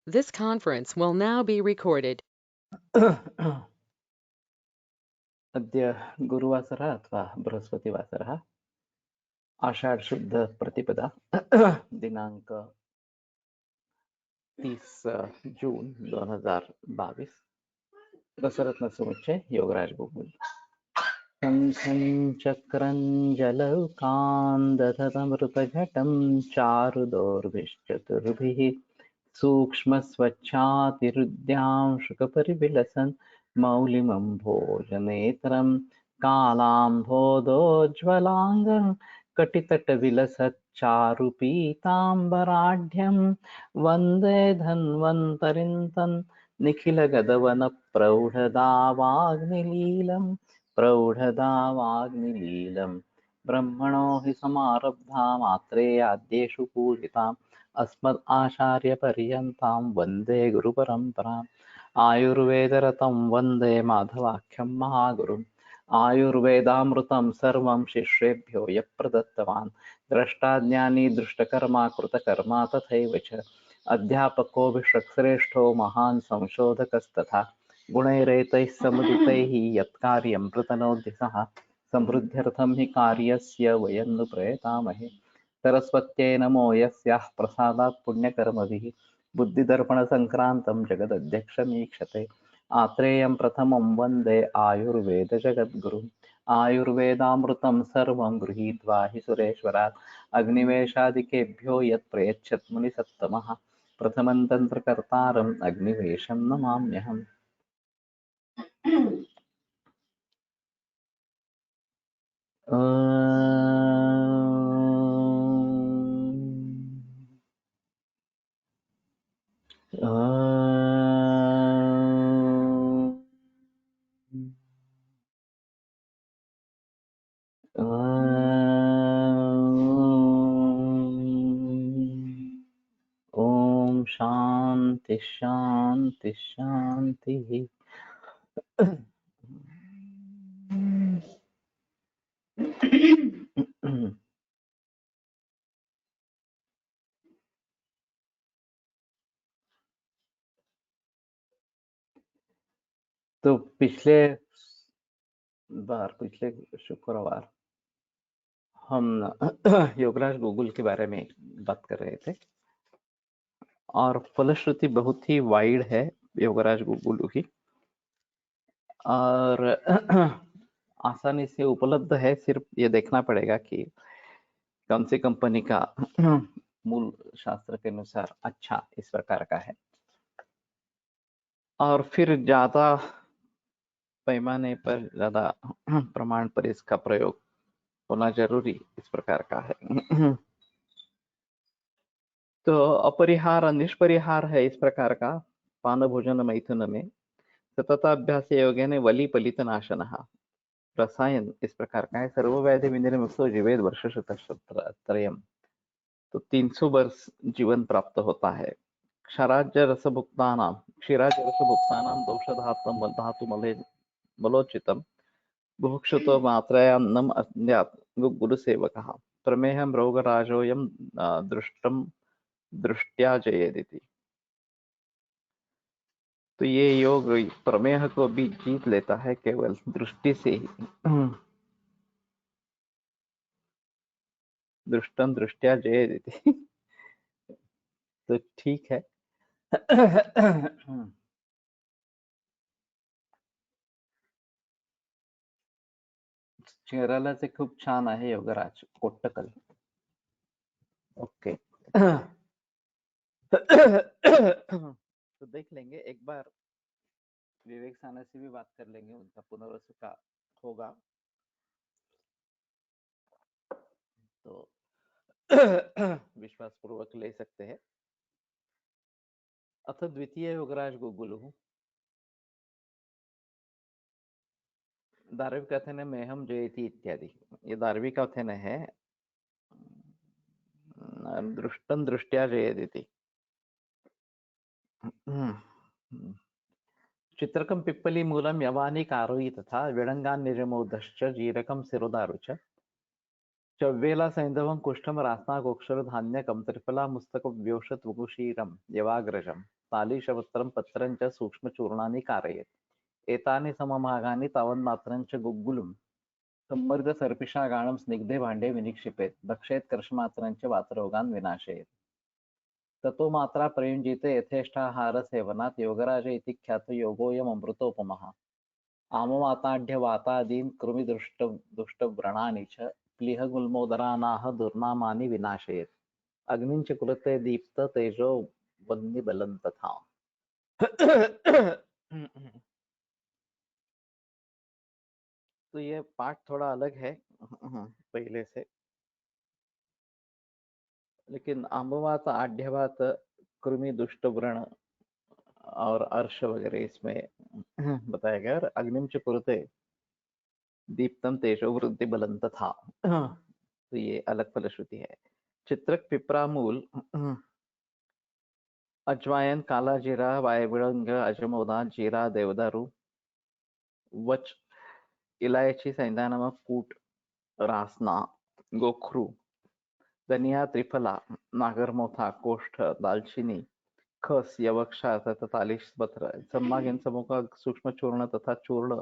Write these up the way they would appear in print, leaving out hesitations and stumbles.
This conference will now be recorded. अद्य गुरुवासरः अथवा बृहस्पतिवासरः आषाढ शुद्ध प्रतिपदा दिनांक 30 जून 2022 रसरत्न समुच्चय योगराज गुरुकुल शंखं चक्रं जलौकान्दधतमृतघटं चारुदोर्भिश्चतुर्भिः सूक्ष्मस्वच्छातिरुद्यां शुकपरिविलसन् मौलिमं भोजनेत्रं कालाम्भोदोज्ज्वलाङ्गं कटितटविलसच्चारुपीताम्बराढ्यं वन्दे धन्वन्तरिं तन् निखिलगदवनप्रौढदावाग्निलीलम् प्रौढदावाग्निलीलं ब्रह्मणो हि समारब्धामात्रेयाद्येषु पूजिताम् अस्मद् आचार्यपर्यन्तां वन्दे गुरुपरम्पराम् आयुर्वेदरतं वन्दे माधवाख्यं महागुरुम् आयुर्वेदामृतं सर्वं शिष्येभ्यो यः प्रदत्तवान् द्रष्टाज्ञानी दृष्टकर्मा कृतकर्मा तथैव च अध्यापको विश्वश्रेष्ठो महान् संशोधकस्तथा गुणैरेतैः समुदितैः यत्कार्यं प्रतनोति सः समृद्ध्यर्थं हि कार्यस्य वयं नु प्रयतामहे सरस्वत्यै नमो यस्याः प्रसादात् पुण्यकर्मभिः बुद्धिदर्पणसङ्क्रान्तं जगदध्यक्षमीक्षते आत्रेयं प्रथमं वन्दे आयुर्वेदजगद्गुरुम् आयुर्वेदामृतं सर्वं गृहीत्वा हि सुरेश्वरात् अग्निवेशादिकेभ्यो यत् प्रयच्छत् मुनिसत्तमः प्रथमं तन्त्रकर्तारम् अग्निवेशं नमाम्यहम्। ओम शांति शांति शांति। तो पिछले शुक्रवार हम योगराज गूगल के बारे में बात कर रहे थे और फलश्रुति बहुत ही वाइड है योगराज गूगल की और आसानी से उपलब्ध है। सिर्फ ये देखना पड़ेगा कि कौन सी कंपनी का मूल शास्त्र के अनुसार अच्छा इस प्रकार का है और फिर ज्यादा पैमाने पर ज्यादा प्रमाण पर इसका प्रयोग होना जरूरी इस प्रकार का है। तो अपरिहार निष्परिहार है इस प्रकार का पान भोजन मैथुन में सतताभ्यास योगेन वली पलित नाशन रसायन इस प्रकार का है। सर्वव्याधि विनिर्मुक्तो जीवेद वर्ष शतत्रयम् तो 300 वर्ष जीवन प्राप्त होता है। क्षराज्य रसभुक्तानां क्षीराज्य रसभुक्तानां दोषधात्म धातु मले मलोचितम बुभुक्षुतो मात्रयान्नम अस्यात् गुरुसेवकः प्रमेहं रोगराजोऽयं दृष्टम दृष्टया जयेदिति। तो ये योग प्रमेह को भी जीत लेता है केवल दृष्टि से ही। दृष्टम दृष्टया जयेदिति। तो ठीक है। चेहऱ्याला खूप छान आहे योगराज कोट्टकल। ओके। तो देख लेंगे एक बार विवेक साना से भी बात कर लेंगे उनका पुनर्वसु का होगा तो विश्वास पूर्वक ले सकते हैं। अथ द्वितीय योगराज गुगुलु दार्विक कथन में हम जयति इत्यादि ये दार्विक कथन है। दृष्टं दृष्टया जयेदिति। चित्रकं पिप्पली मूलं यवानी कारोयी तथा विडंगान निर्मोदश्च जीरकं सिरोदारु च चव्वेला सैंधवं कुष्ठम रास्ना गोक्षर धान्यकं त्रिफला मुस्तक व्योषत वकुशीरम यवाग्रजम तालीशवस्त्रं पत्रं च सूक्ष्मचूर्णानि कारयेत्। एतानि समभागानि तावन्मात्रं च गुग्गुलं सम्मर्द सर्पिषागाणं स्निग्धे भाण्डे विनिक्षिपेत्। भक्षेत् कर्षमात्रं च वातरोगान् विनाशयेत्। ततो मात्रा प्रयुञ्जीते यथेष्टाहारसेवनात् योगराज इति ख्यातो योगोऽयममृतोपमः। आमवाताढ्यवातादीन् कृमिदुष्टव्रणानि च प्लीह गुल्मोदरानाः दुर्नामानि विनाशयेत्। अग्निञ्च कुरुते दीप्त तेजो वह्निबलं तथा। तो ये पाठ थोड़ा अलग है पहले से, लेकिन आम्बवात आढ्यवात कृमि दुष्ट व्रण और अर्श वगैरह इसमें बताया गया। और अग्निम च कुरुते दीप्तम तेजो वृद्धि बलं तथा, तो ये अलग फलश्रुति है। चित्रक पिपरा मूल अजवायन काला जीरा वायविड़ंग अजमोदा जीरा देवदारू वच इलायची सैंधा नमक कूट रासना गोखरू धनिया त्रिफला नागरमोथा कोष्ठ दालचीनी खस यवक्षा तथा तालीस पत्र सम्माग इन सबों का सूक्ष्म चूर्ण तथा चूर्ण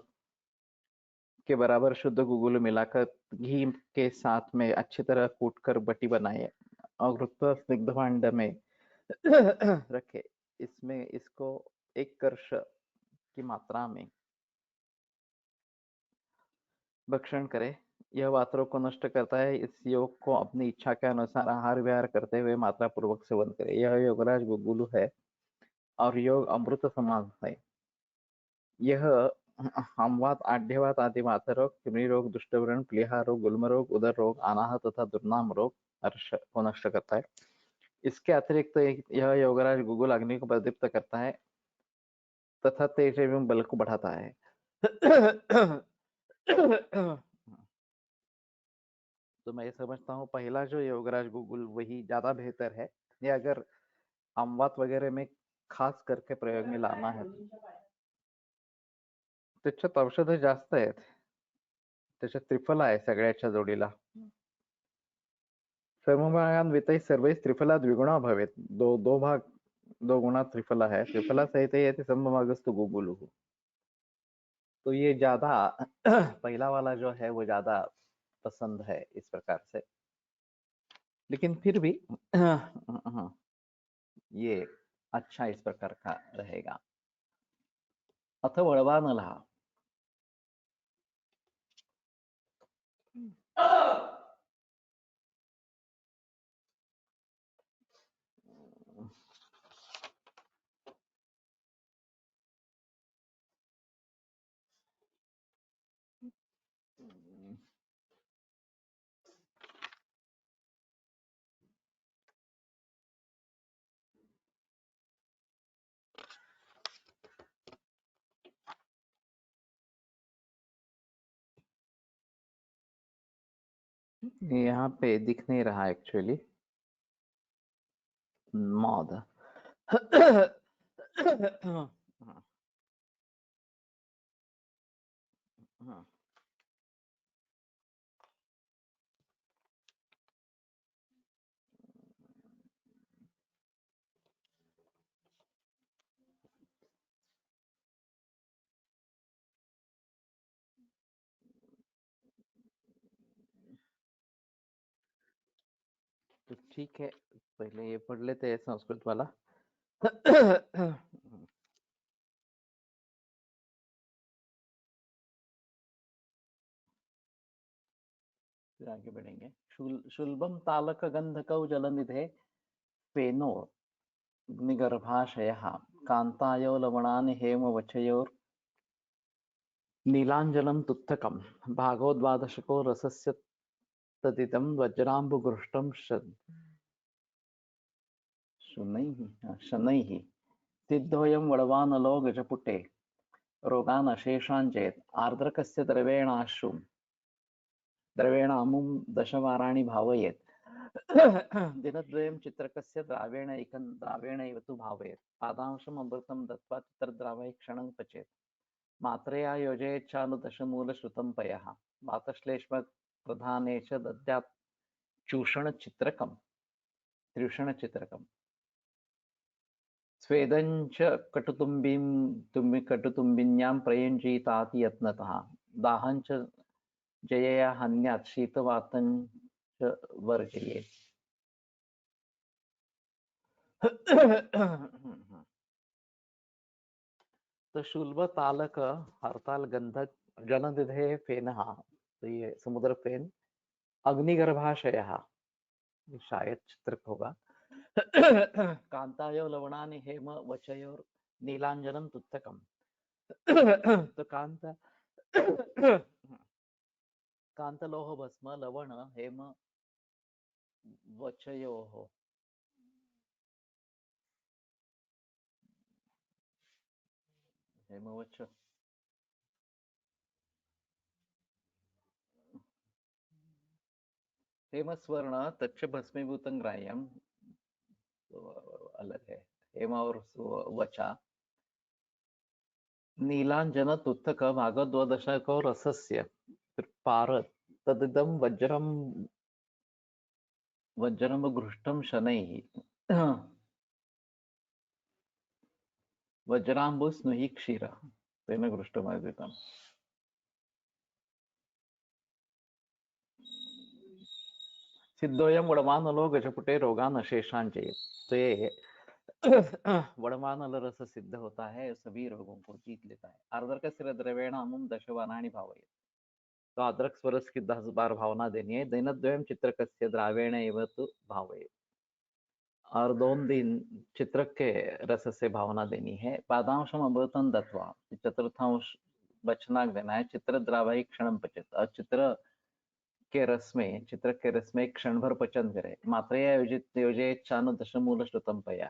के बराबर शुद्ध गुगुल मिलाकर घी के साथ में अच्छी तरह कूटकर बटी बनाए और स्निग्ध भांड में रखे। इसमें इसको एक कर्ष की मात्रा में भक्षण करे। यह वातरों को नष्ट करता है। इस योग को अपनी इच्छा के अनुसार आहार विहार करते हुए मात्रा पूर्वक सेवन करे। यह योगराज गुगुलु है और योग अमृत समान है। यह हमवात आढ्यवात आदि वात रोग कृमि रोग दुष्टव्रण प्लीहा रोग गुल्म रोग उदर रोग अनाह तथा दुर्नाम रोग अर्श को नष्ट करता है। इसके अतिरिक्त यह योगराज गुगुल अग्नि को प्रदीप्त करता है तथा तेज एवं बल को बढ़ाता है। तो मैं समझता हूँ पहला जो योगराज गुगुल वही ज्यादा बेहतर है। ये अगर अमवात वगैरह में खास करके प्रयोग में लाना है त्याच्यात औषध जास्त आहेत। त्याच्यात त्रिफला आहे सगळ्याच्या जोडीला। सर्वभागान्वितैः सर्वैः त्रिफला द्विगुणा भवेत्। दो भाग दो गुणा त्रिफला है। त्रिफला सहित यदि समभागस्तु गुगुलु। तो ये ज्यादा पहला वाला जो है वो ज्यादा पसंद है इस प्रकार से। लेकिन फिर भी ये अच्छा इस प्रकार का रहेगा। अथ वळवानलः यहाँ पे दिख नहीं रहा एक्चुअली मॉड। तो ठीक है, पहले ये पढ़ लेते हैं संस्कृत वाला। फिर आगे बढ़ेंगे। शुल्बम तालक गंधकौ जलनिधे फेनो अग्निगर्भाशयः कान्तायो लवणानि हेमवचयोर् नीलाञ्जनं तुत्तकं भागो द्वादशको रसस्य तदिदं वज्राम्बुघृष्टं शनैः सिद्धोऽयं वडवानलो गजपुटे रोगान् अशेषाञ्चेत् आर्द्रकस्य द्रवेणामुं दशवाराणि भावयेत्। दिनद्वयं चित्रकस्य द्रावेणैव तु भावयेत्। पादांशम् अमृतं दत्त्वा तत्रद्रावैः क्षणं पचेत्। मात्रया योजयेच्छानुदशमूलश्रुतं पयः वातश्लेष्मप्रधाने च दद्यात् चूषणचित्रकम्। स्वेदञ्च कटुतुम्बिन्यां प्रयुञ्जीताति यत्नतः दाहञ्च जयया हन्यात् शीतवातञ्च वर्जयेत्। तो शुल्ब तालक हरताल गंधक जननिधे फेनः, तो ये समुद्र फेन अग्निगर्भाशयः, ये शायद चित्रक होगा। कांतायो लवणानि हेम वचयोर नीलांजनम तुत्तकम। तो कांतलोह भस्म लवण हेम वचयोः, हेमवच हेमस्वर्ण तच्च भस्मीभूतं ग्राह्यम, तो अलग है। हेम और वचा नीलांजन तुत्तक भागद्वादशको रसस्य पारत तदिदं वज्रम वज्रम घृष्टम शनैः वज्राम्बुस्नुहि क्षीर तेन घृष्टमर्दितम्। सिद्धोयम वड़मानलो गजपुटे रोगान अशेषांचये, तो ये वड़मानल रस सिद्ध होता है, सभी रोगों को जीत लेता है। आर्द्रक सिर द्रवेण अमुम दशवानानि भावये, तो अदरक स्वरस की 10 बार भावना देनी है। दैनद्वयम चित्रकस्य द्रावेण एव तु भावये, और 2 दिन चित्रक के रस से भावना देनी है। पादांशम अमृतम दत्वा, चतुर्थांश बचनाक देना है। चित्र द्रावही क्षणम पचत, और चित्र के रस में एक क्षण भर पचन करे। मात्रेय योजित योजे चानु दशमूल श्रुतम पय,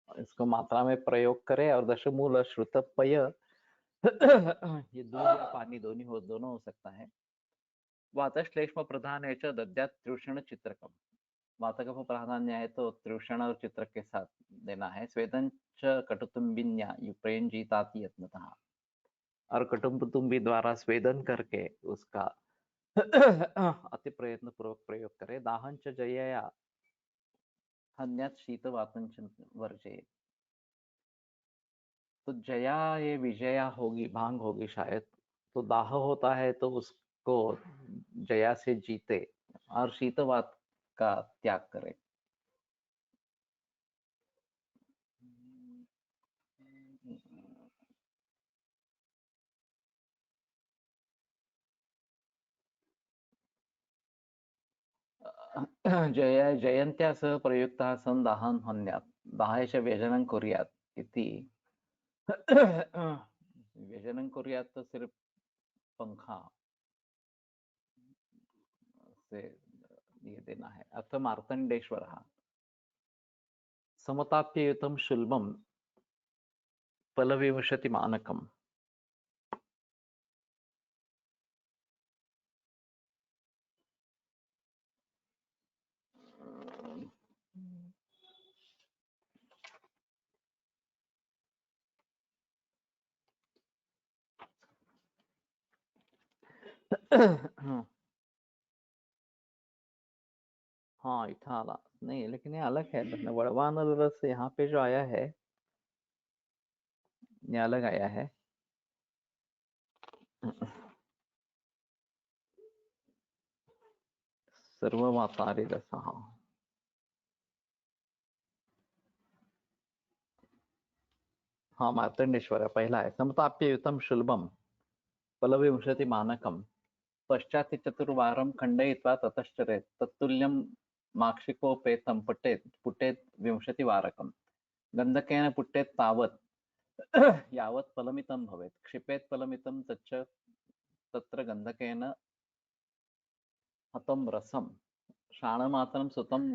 इसको मात्रा में प्रयोग करे। और दशमूल श्रुत पय ये दूध या पानी दोनों हो सकता है। वातश्लेष्म प्रधान है च दद्यात् त्रिषण चित्रकम, वातक को प्राधान्य है तो त्रिषण और चित्रक के साथ देना है। स्वेदन च कटुतुम्बिन्या युप्रयुञ्जीताति यत्नतः, और कटुम्बुतुम्बी द्वारा स्वेदन करके उसका अति प्रयत्न पूर्वक प्रयोग करे। दाहंच जयया हन्यात् शीतवातंच वर्जयेत्, तो जया ये विजया होगी, भांग होगी शायद। तो दाह होता है तो उसको जया से जीते, और शीतवात का त्याग करे। जय जयन्त्या सह प्रयुक्तः सन दाहं हन्यात्, दाहेश व्यजनं कुर्यात् इति। व्यजनं कुर्यात् तो सिर्फ पंखा से ये देना है। अथ मार्तंडेश्वरः समताप्ययुतं शुल्बं फलविमशति मानकम्। हाँ इतना आला नहीं, लेकिन ये अलग है। वड़वानल रस यहाँ पे जो आया है ये अलग आया है। सर्वमातारि रसः, हाँ मार्तंडेश्वर पहला है। समताप्ययुतं शुल्बं फलविंशति मानकम, पश्चात् चतुर्वारं खण्डयित्वा ततश्चरेत्, तत्तुल्यं माक्षिकोपेतं पुटेत् पुटेत् विंशतिवारकम्। गन्धकेन पुटेत् तावत् यावत् फलमितं भवेत्। क्षिपेत् फलमितं तच्च तत्र गन्धकेन हतं रसं। शाणमात्रं सुतं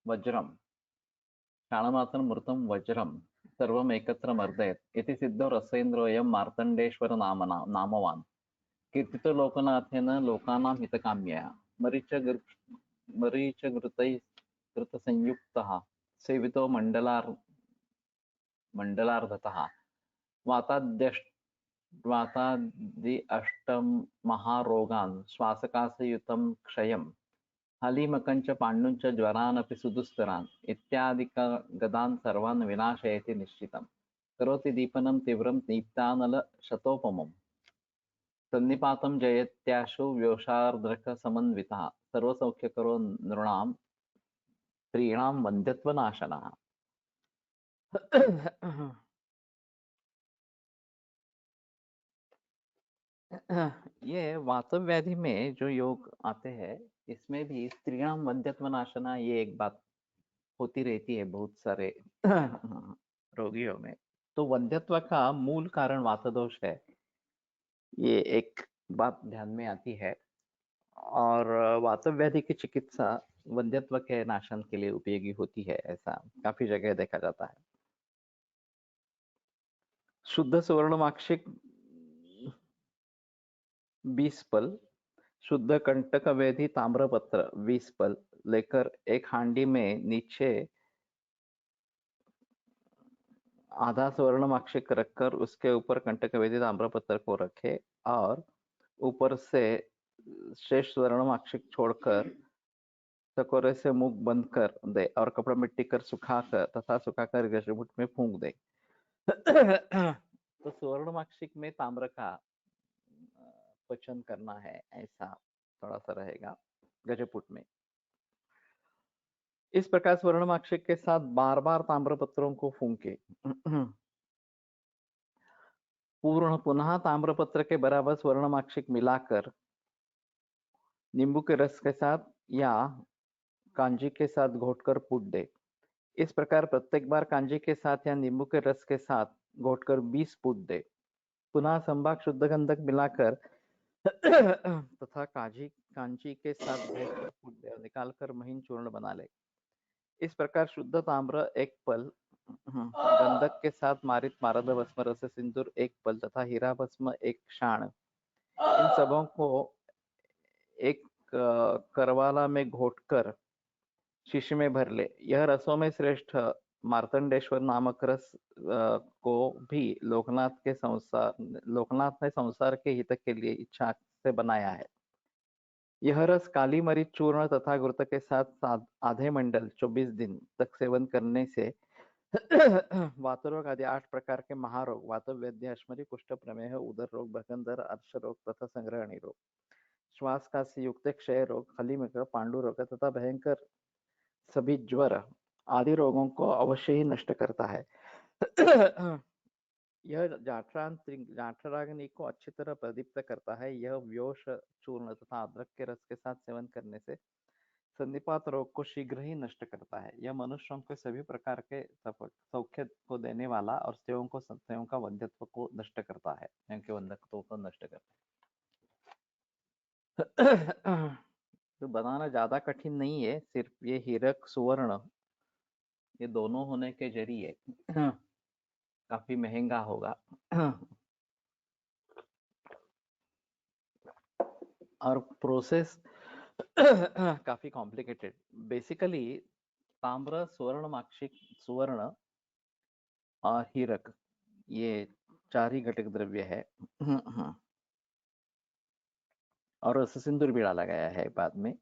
वज्रं शाणमात्रं मृतं वज्रं सर्वम् एकत्र मर्दयत् इति सिद्धो रसेन्द्रोऽयं मार्तण्डेश्वर नामवान्, कीर्तितो लोकनाथेन लोकानां हितकाम्यया। मरीचघृतसंयुक्तः सेवितो मण्डलार्धतः, वातादि अष्टमहारोगान् श्वासकाशयुतं क्षयं हलीमकञ्च पाण्डुञ्च ज्वरानपि सुदुस्तरान् इत्यादिक गदान् सर्वान् विनाशयति निश्चितम् करोति दीपनं तीव्रं दीप्तानलशतोपमम् सन्निपातं जयत्याशु व्योषार्द्रकसमन्वितः सर्वसौख्यकरो नृणां स्त्रीणां वन्ध्यत्वनाशनः। ये वातव व्याधि में जो योग आते हैं इसमें भी स्त्रीणाम वंध्यत्व नाशना ये एक बात होती रहती है बहुत सारे रोगियों में। तो वंध्यत्व का मूल कारण वातदोष है, ये एक बात ध्यान में आती है। और वातव व्याधि की चिकित्सा वंध्यत्व के नाशन के लिए उपयोगी होती है, ऐसा काफी जगह देखा जाता है। शुद्ध सुवर्णमाक्षिक 20 पल, शुद्ध कंटक वेदी ताम्रपत्र 20 पल लेकर एक हांडी में नीचे आधा स्वर्णमाक्षिक रखकर उसके ऊपर कंटक वेदी ताम्रपत्र को रखे और ऊपर से शेष स्वर्णमाक्षिक छोड़कर चकोरे से मुख बंद कर दे और कपड़ा मिट्टी कर सुखाकर तथा सुखाकर गजमुठ में फूंक दे। तो स्वर्णमाक्षिक में ताम्र का पचन करना है, ऐसा थोड़ा सा रहेगा गजपुट में। इस प्रकार स्वर्णमाक्षिक के साथ बार बार ताम्रपत्रों को फूंके पुनः ताम्रपत्र के बराबर स्वर्णमाक्षिक मिलाकर नींबू के रस के साथ या कांजी के साथ घोटकर फूट दे। इस प्रकार प्रत्येक बार कांजी के साथ या नींबू के रस के साथ घोटकर 20 फूट दे। पुनः संभाग शुद्ध गंधक मिलाकर तथा कांची के साथ घोटकर फूट दे और निकालकर महीन चूर्ण बना ले। इस प्रकार शुद्ध ताम्र 1 पल, गंधक के साथ मारित मारद भस्म रस सिंदूर 1 पल तथा हीरा भस्म 1 क्षाण, इन सबों को एक करवाला में घोटकर शीशी में भर ले। यह रसों में श्रेष्ठ मार्तंडेश्वर नामक रस को भी लोकनाथ ने संसार के हित के लिए इच्छा से बनाया है। यह रस काली मरीच चूर्ण तथा घृत के साथ आधे मंडल 24 दिन तक सेवन करने से वातरोग आदि 8 प्रकार के महारोग वातव्यधि, अश्मरी, कुष्ठ, प्रमेह, उदर रोग, बकंदर, अर्श रोग तथा संग्रहणी रोग, श्वास काशी युक्त क्षय रोग, खलीमक, पांडु रोग तथा भयंकर सभी ज्वर आदि रोगों को अवश्य ही नष्ट करता है। यह जाठराग्नि को अच्छी तरह प्रदीप्त करता है। यह व्योष चूर्ण तथा अदरक के रस के साथ सेवन करने से संधिपात रोग को शीघ्र ही नष्ट करता है। यह मनुष्यों के सभी प्रकार के सौख्य को देने वाला और स्त्रियों का वंध्यत्व को नष्ट करता है, उनके वंध्यत्व को नष्ट करता है। तो बनाना ज्यादा कठिन नहीं है, सिर्फ ये हीरक सुवर्ण ये दोनों होने के जरिए काफी महंगा होगा और प्रोसेस काफी कॉम्प्लिकेटेड। बेसिकली ताम्र, सुवर्ण और हीरक ये 4 ही घटक द्रव्य है और रस सिंदूर भी डाला गया है बाद में।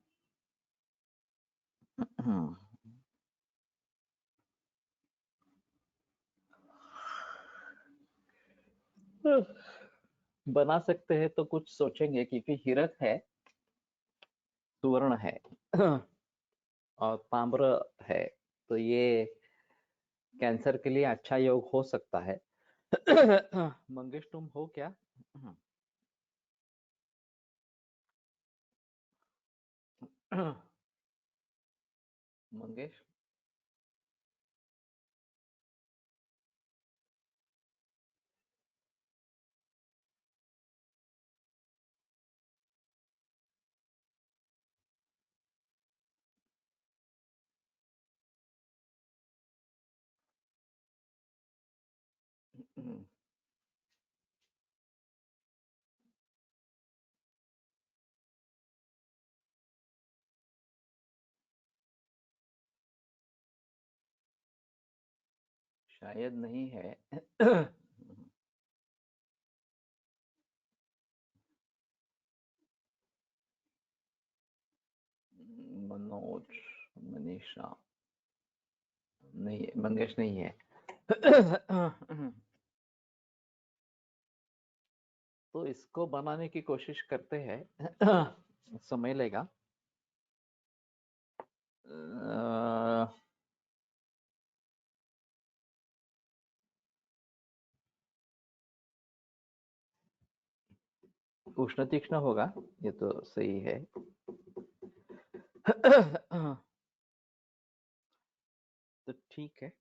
बना सकते हैं तो कुछ सोचेंगे, क्योंकि हीरक है, सुवर्ण है और ताम्र है, तो ये कैंसर के लिए अच्छा योग हो सकता है। मंगेश तुम हो क्या? मंगेश शायद नहीं है। मनोज, मनीषा, नहीं है, मंगेश नहीं है। तो इसको बनाने की कोशिश करते हैं। समय लेगा। उष्ण तीक्ष्ण होगा, ये तो सही है। तो ठीक है।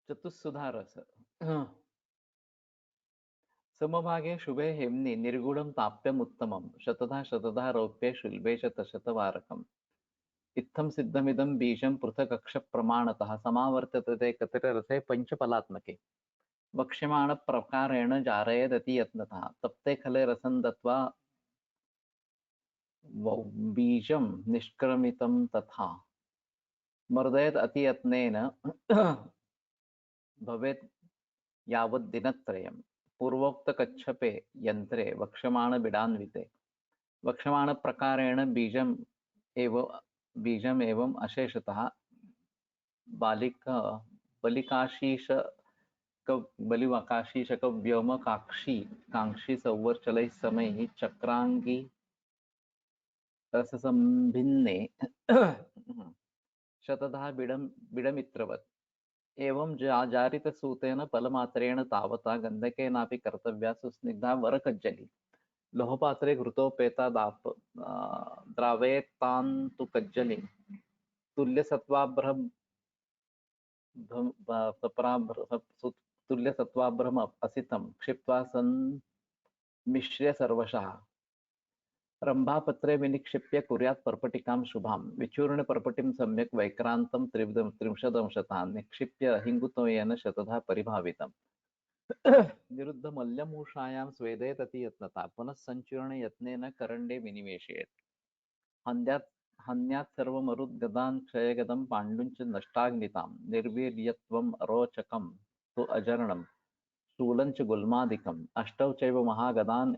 चतुस्सुधा रस। समभागे शुभे हेम्नि निर्गुणं ताप्यम् उत्तमं शतधा शतधा रौप्ये शुल्बे च तशतवारकम् इत्थं सिद्धमिदं बीजं पृथक् अक्ष प्रमाणतः समावर्त्यते कतिररसे पंचफलात्मके वक्ष्यमाण प्रकारेण जारयेदति यत्नतः तप्ते खले रसं दत्वा बीजं निष्क्रमितं तथा मर्दयेत् अतियत्नेन भवेत् यावत् दिनत्रयम् पूर्वोक्तकच्छपे यन्त्रे वक्ष्यमाणबिडान्विते वक्ष्यमाणप्रकारेण बीजम् एवम् अशेषतः बालिका बलिकाशीशक व्योम कांक्षी संवर्चलैः समैः चक्रांगी रससंभिन्ने शतधा बिडमित्रवत् एवं जारितसूतेन फलमात्रेण तावता गन्धकेनापि कर्तव्या सुस्निग्धा वरकज्जली लोहपात्रे घृतोपेता द्रावयेत्तान्तु कज्जलिं तुल्यसत्त्वाभ्रम असितं क्षिप्त्वा सन्मिश्र्य सर्वशः रंभापत्रे विनिक्षिप्य कुर्यात् पर्पटिकां शुभां विचूर्ण पर्पटिं सम्यक् वैक्रान्तं त्रिंशदंशतः निक्षिप्य हिङ्गुतोयेन शतधा परिभावितम् निरुद्धमल्यमूषायां स्वेदयदति यत्नता पुनः सञ्चूर्णे यत्नेन करण्डे विनिवेशयेत् हन्यात् सर्वमरुद्गदान् क्षयगदं पाण्डुञ्च नष्टाग्नितां निर्वीर्यत्वम् अरोचकं तु अजरणं शूलञ्च गुल्मादिकम् अष्टौ चैव महागदान्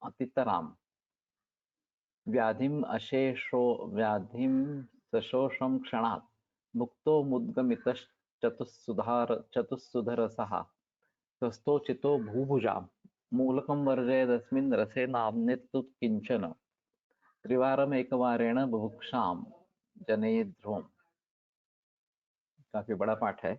अतितराम् व्याधिं सशोषं क्षणात् मुक्तो मुद्गमितश्चतुस्सुधरसः स्वस्थोचितो भूभुजां मूलकं वर्जयदस्मिन् रसे नाम्नेतु किंचन त्रिवारमेकवारेण बुभुक्षां जनयेद्ध्रुवम्। काफी बड़ा पाठ है।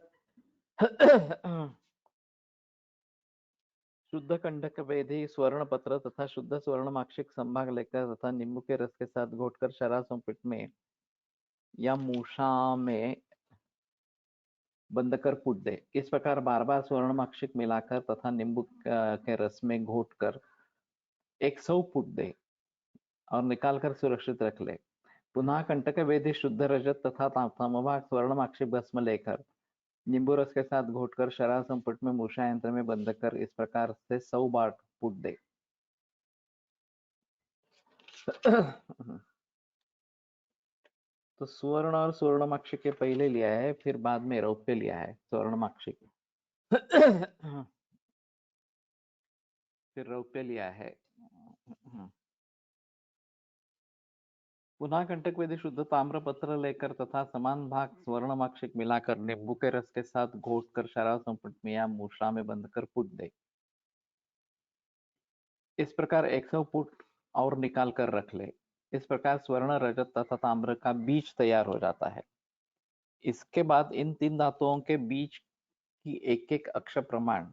शुद्ध कंडक वेदी स्वर्ण पत्र तथा शुद्ध स्वर्ण माक्षिक संभाग लेकर तथा नींबू के रस के साथ घोटकर शराब संपिट में या मूषा में बंद कर फूट दे। इस प्रकार बार बार स्वर्ण माक्षिक मिलाकर तथा नींबू के रस में घोटकर 100 फूट दे और निकालकर सुरक्षित रख ले। पुनः कंटक वेदी शुद्ध रजत तथा समभाग स्वर्ण माक्षिक भस्म लेकर नींबू रस के साथ घोटकर शराब संपुट में मूषा यंत्र में बंद कर इस प्रकार से 100 बार फूट दे। तो स्वर्ण और स्वर्णमाक्षिक के पहले लिया है, फिर बाद में रौप्य लिया है स्वर्णमाक्षिक। फिर रौप्य लिया है। पुनः कंटक वेदी शुद्ध ताम्र पत्र लेकर तथा समान भाग स्वर्णमाक्षिक मिलाकर नींबू के रस के साथ घोट कर शराब संपुट में या मूषा में बंद कर फूट दे। इस प्रकार 100 फुट और निकाल कर रख ले। इस प्रकार स्वर्ण रजत तथा ताम्र का बीज तैयार हो जाता है। इसके बाद इन तीन धातुओं के बीज की एक एक अक्ष प्रमाण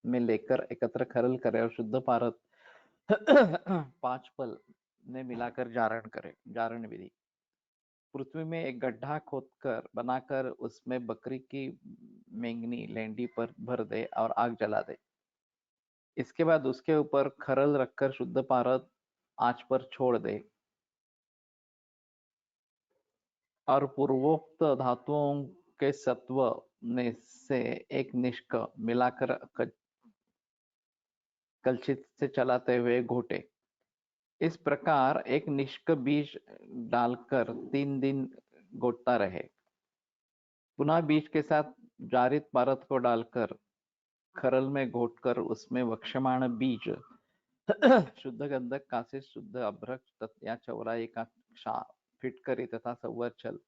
में लेकर एकत्र खरल करे और शुद्ध पारद 5 पल में मिलाकर जारण विधि। पृथ्वी में एक गड्ढा खोदकर बनाकर उसमें बकरी की मेंगनी लेंडी पर भर दे और आग जला दे। इसके बाद उसके ऊपर खरल रखकर शुद्ध पारद आंच पर छोड़ दे और पूर्वोक्त धातुओं के सत्व में से एक निष्क मिलाकर कलछित से चलाते हुए घोटे। इस प्रकार एक निष्क बीज डालकर 3 दिन घोटता रहे। पुनः बीज के साथ जारित पारद को डालकर खरल में घोटकर उसमें वक्ष्यमाण बीज शुद्ध गंधक कांसे शुद्ध अभ्रक या चौराहे का क्षा फिटकरी तथा संवत्सर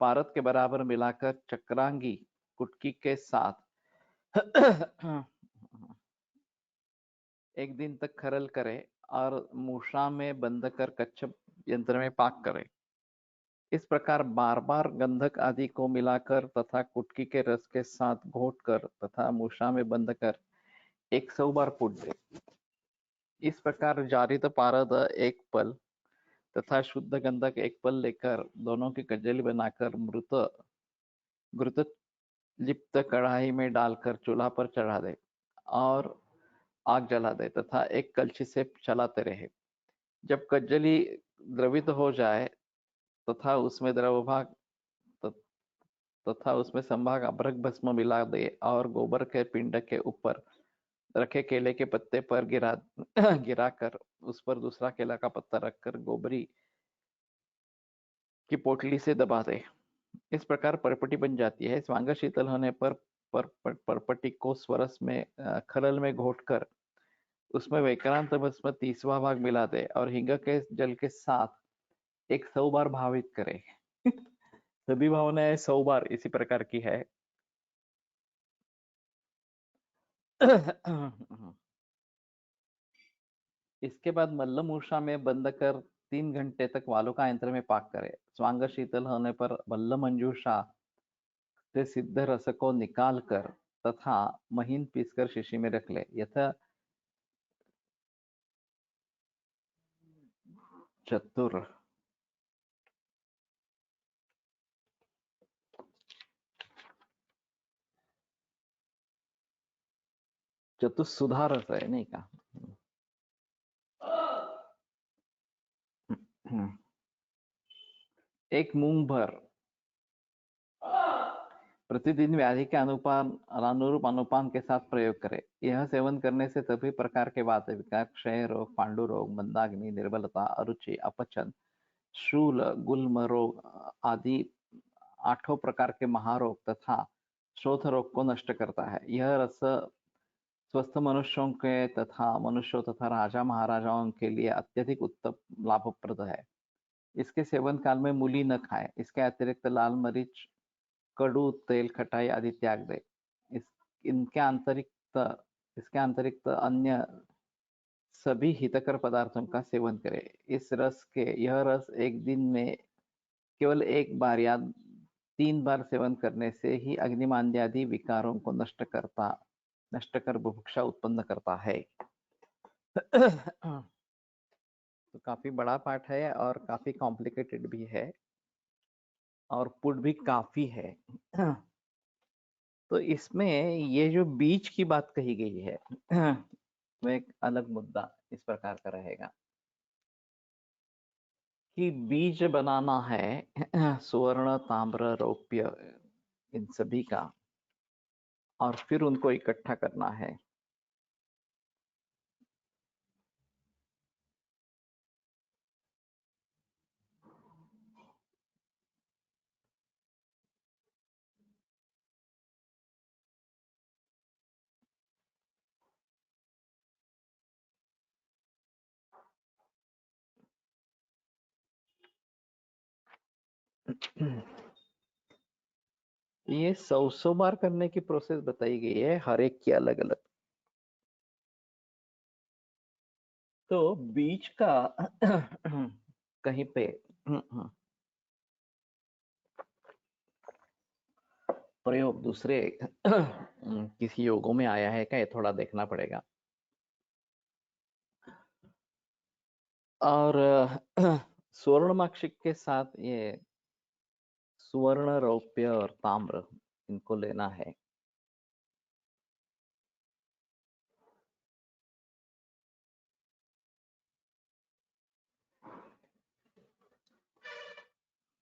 पारद के बराबर मिलाकर चक्रांगी कुटकी के साथ एक दिन तक खरल करे और मूषा में बंद कर कच्छ यंत्र में पाक करे। इस प्रकार बार बार गंधक आदि को मिलाकर तथा कुटकी के रस के साथ घोट कर तथा मूषा में बंद कर 100 बार कूट दे। इस प्रकार जारित पारद एक पल तथा शुद्ध गंधक एक पल लेकर दोनों की कजली बनाकर घृत लिप्त कढ़ाई में डालकर चूल्हा पर चढ़ा दे और आग जला दे तथा एक कलछी से चलाते रहे। जब कज्जली द्रवित हो जाए तथा उसमें द्रवभाग तथा उसमें संभाग अभ्रक भस्म मिला दे और गोबर के पिंड के ऊपर रखे केले के पत्ते पर गिराकर उस पर दूसरा केला का पत्ता रखकर गोबरी की पोटली से दबा दे। इस प्रकार परपटी बन जाती है। स्वांग शीतल होने पर परपटी को स्वरस में खलल में घोट कर उसमें वैक्रांत भस्म 30वां भाग मिला दे और हिंग के जल के साथ 100 बार भावित करे। सभी भावनाएं 100 बार इसी प्रकार की है। इसके बाद मल्ल मूषा में बंद कर 3 घंटे तक वालुका यंत्र में पाक करे। स्वांग शीतल होने पर मल्ल मंजूषा से सिद्ध रस को निकाल कर तथा महीन पीसकर शीशी में रख ले। यथा चतुर चतुस्सुधा रस है नहीं का। एक मूंग भर प्रतिदिन व्याधि के अनुरूप अनुपान के साथ प्रयोग करें। यह सेवन करने से सभी प्रकार के वात विकार, क्षय रोग, पांडु रोग, मंदाग्नि, निर्बलता, अरुचि, अपचन, शूल, गुल्म रोग आदि 8 प्रकार के महारोग तथा श्रोथ रोग को नष्ट करता है। यह रस स्वस्थ मनुष्यों के तथा मनुष्यों तथा राजा महाराजाओं के लिए अत्यधिक उत्तम लाभप्रद है। इसके सेवन काल में मूली न खाए। इसके अतिरिक्त लाल मरीच, कड़ू तेल, खटाई आदि त्याग दे। इस इनके अतिरिक्त इसके अतिरिक्त अन्य सभी हितकर पदार्थों का सेवन करे। यह रस एक दिन में केवल एक बार या 3 बार सेवन करने से ही अग्निमांद्यादि विकारों को नष्ट कर बुभुक्षा उत्पन्न करता है। तो काफी बड़ा पाठ है और काफी कॉम्प्लिकेटेड भी है और पुट भी काफी है। तो इसमें ये जो बीज की बात कही गई है वो एक अलग मुद्दा इस प्रकार का रहेगा कि बीज बनाना है स्वर्ण, ताम्र, रौप्य इन सभी का और फिर उनको इकट्ठा करना है। ये 100 बार करने की प्रोसेस बताई गई है, हर एक की अलग अलग। तो बीज का कहीं पे प्रयोग दूसरे किसी योगों में आया है क्या, ये थोड़ा देखना पड़ेगा। और स्वर्णमाक्षिक के साथ ये सुवर्ण, रौप्य और ताम्र इनको लेना है।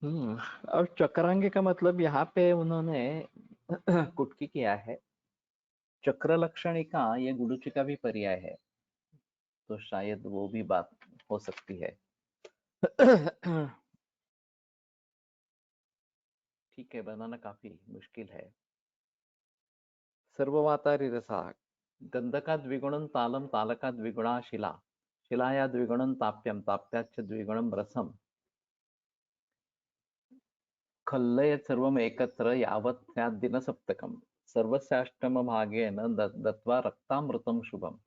और चक्रांगी का मतलब यहाँ पे उन्होंने कुटकी किया है। चक्र लक्षणिका ये गुडुचि का भी पर्याय है, तो शायद वो भी बात हो सकती है। ठीक है, बनाना काफी मुश्किल है। सर्ववातारी रसा गंधकाद्विगुणं तालं तालकाद्विगुणा शिला शिलायाद्विगुणं ताप्यं ताप्याच्च द्विगुणं रसं खल्लयत् सर्वम् एकत्र यावत् स्यात् दिनसप्तकम् सर्वस्याष्टमभागेन दत्त्वा रक्तामृतं शुभम्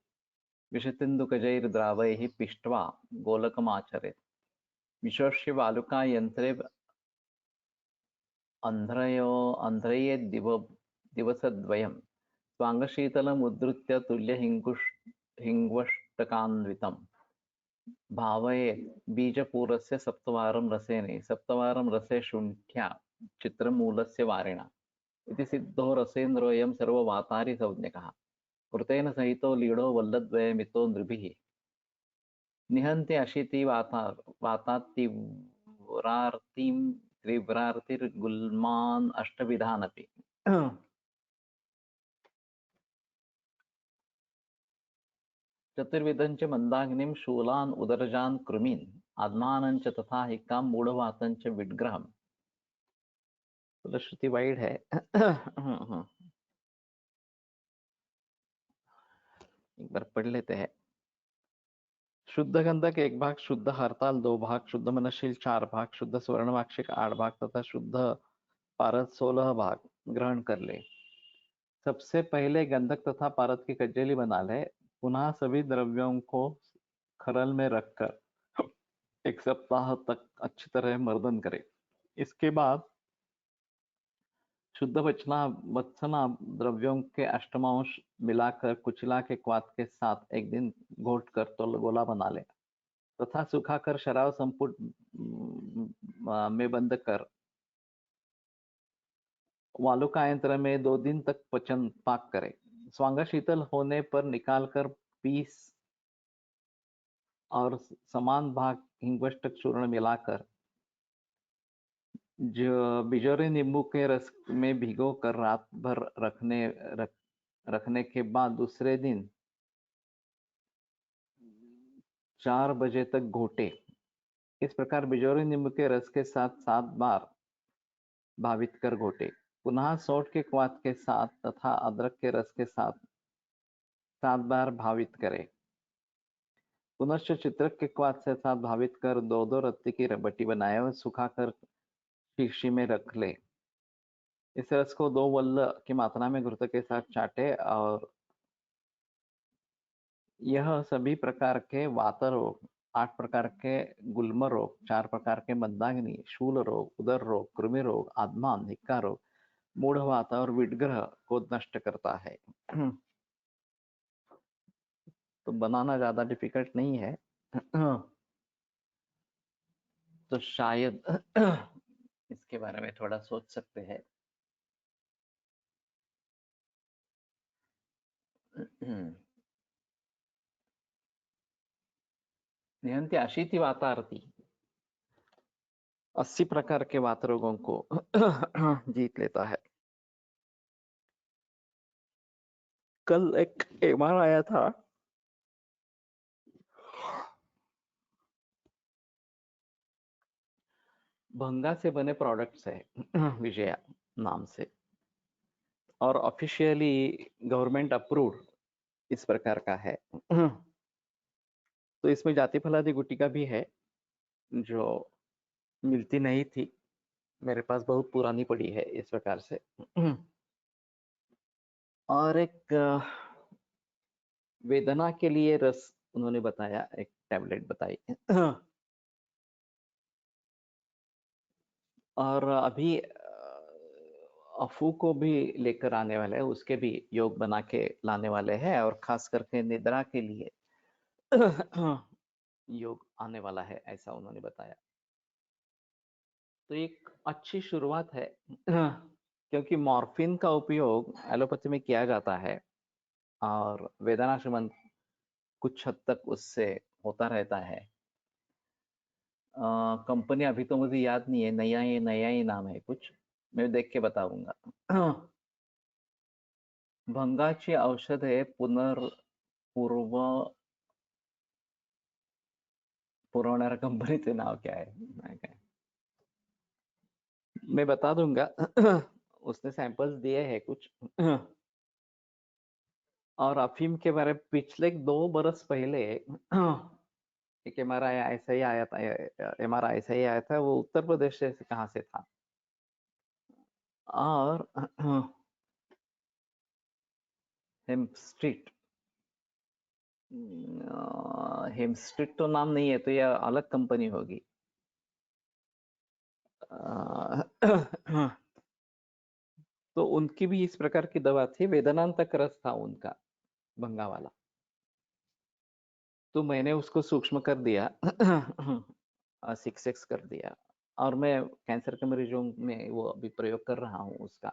विशतिन्दुकजैर्द्रावैः पिष्ट्वा गोलकमाचरेत् विशोष्य वालुकायन्त्रे अन्ध्रये दिवसद्वयं स्वाङ्गशीतलमुद्धृत्य हिङ्गवष्टकान्वितं भावयेत् बीजपूरस्य सप्तवारं रसेने सप्तवारं रसे शुण्ठ्या चित्रमूलस्य वारिणा इति सिद्धो रसेन्द्रोऽयं सर्ववातारि संज्ञकः कृतेन सहितो लीढो वल्लद्वयमितो नृभिः निहन्ति अशीति वातात्तीव्रार्तिं तीव्रार्तिर्गुल्मान् अष्टविधानपि चतुर्विधञ्च मंदाग्निं शूलान् उदरजान् कृमीन् आत्मानञ्च तथा हिक्कां मूढ़वातञ्च विड्ग्रहम्। तो श्रुति वाइड है। एक बार पढ़ लेते हैं। शुद्ध गंधक 1 भाग, शुद्ध हरताल 2 भाग, शुद्ध मनशील 4 भाग, शुद्ध स्वर्णवाक्षिक 8 भाग तथा शुद्ध पारद 16 भाग ग्रहण कर ले। सबसे पहले गंधक तथा पारद की कज्जली बना ले। पुनः सभी द्रव्यों को खरल में रखकर 1 सप्ताह तक अच्छी तरह मर्दन करे। इसके बाद शुद्ध वत्सना द्रव्यों के अष्टमांश मिलाकर कुचिला के क्वाथ के साथ 1 दिन घोट कर तो गोला बना ले तथा सुखाकर शराब संपुट में बंद कर वालुका यंत्र में 2 दिन तक पचन पाक करे। स्वांग शीतल होने पर निकालकर पीस और समान भाग हिंगवष्टक चूर्ण मिलाकर जो बिजोरी नींबू के रस में भिगो कर रात भर रखने के बाद दूसरे दिन 4 बजे तक घोटे। इस प्रकार बिजोरी नींबू के रस के साथ 7 बार भावित कर घोटे। पुनः सोंठ के क्वाथ के साथ तथा अदरक के रस के साथ 7 बार भावित करे। पुनश्च चित्रक के क्वाथ से साथ भावित कर 2-2 रत्ती की रबटी बनाए और सुखाकर शीशी में रख ले। इस रस को 2 वल्ल की मात्रा में घृत के साथ चाटे और यह सभी प्रकार के वात रोग, 8 प्रकार के गुल्म रोग, 4 प्रकार के मंदाग्नि, शूल रोग, उदर रोग, कृमि रोग, आत्मान, हिक्का रोग, मूढ़वात और विडग्रह को नष्ट करता है। तो बनाना ज्यादा डिफिकल्ट नहीं है। तो शायद इसके बारे में थोड़ा सोच सकते हैं। निहंती अशीति वातारती 80 प्रकार के वात रोगों को जीत लेता है। कल एक एमआर आया था, भंगा से बने प्रोडक्ट्स है विजया नाम से और ऑफिशियली गवर्नमेंट अप्रूव्ड इस प्रकार का है। तो इसमें जाति फलादी गुटिका भी है जो मिलती नहीं थी, मेरे पास बहुत पुरानी पड़ी है इस प्रकार से। और एक वेदना के लिए रस उन्होंने बताया, एक टैबलेट बताई। और अभी अफू को भी लेकर आने वाले हैं, उसके भी योग बना के लाने वाले हैं और खास करके निद्रा के लिए योग आने वाला है, ऐसा उन्होंने बताया। तो एक अच्छी शुरुआत है क्योंकि मॉर्फिन का उपयोग एलोपैथी में किया जाता है और वेदना शमन कुछ हद तक उससे होता रहता है। कंपनी अभी तो मुझे याद नहीं है, नया ही नाम है कुछ, मैं देख के बताऊंगा। भंगाची औषध है पुरवणाऱ्या कंपनीचे नाव क्या है, मैं बता दूंगा। उसने सैंपल्स दिए हैं कुछ। और अफीम के बारे में पिछले 2 बरस पहले एक एमआरआई ऐसा ही आया था, एमआरआई ऐसा ही आया था, वो उत्तर प्रदेश से कहाँ से था। और हेम्प स्ट्रीट तो नाम नहीं है, तो यह अलग कंपनी होगी। तो उनकी भी इस प्रकार की दवा थी, वेदनांतक रस था उनका, भंगा वाला। तो मैंने उसको सूक्ष्म कर दिया, 6x कर दिया, और मैं कैंसर के मरीजों में वो अभी प्रयोग कर रहा हूँ उसका।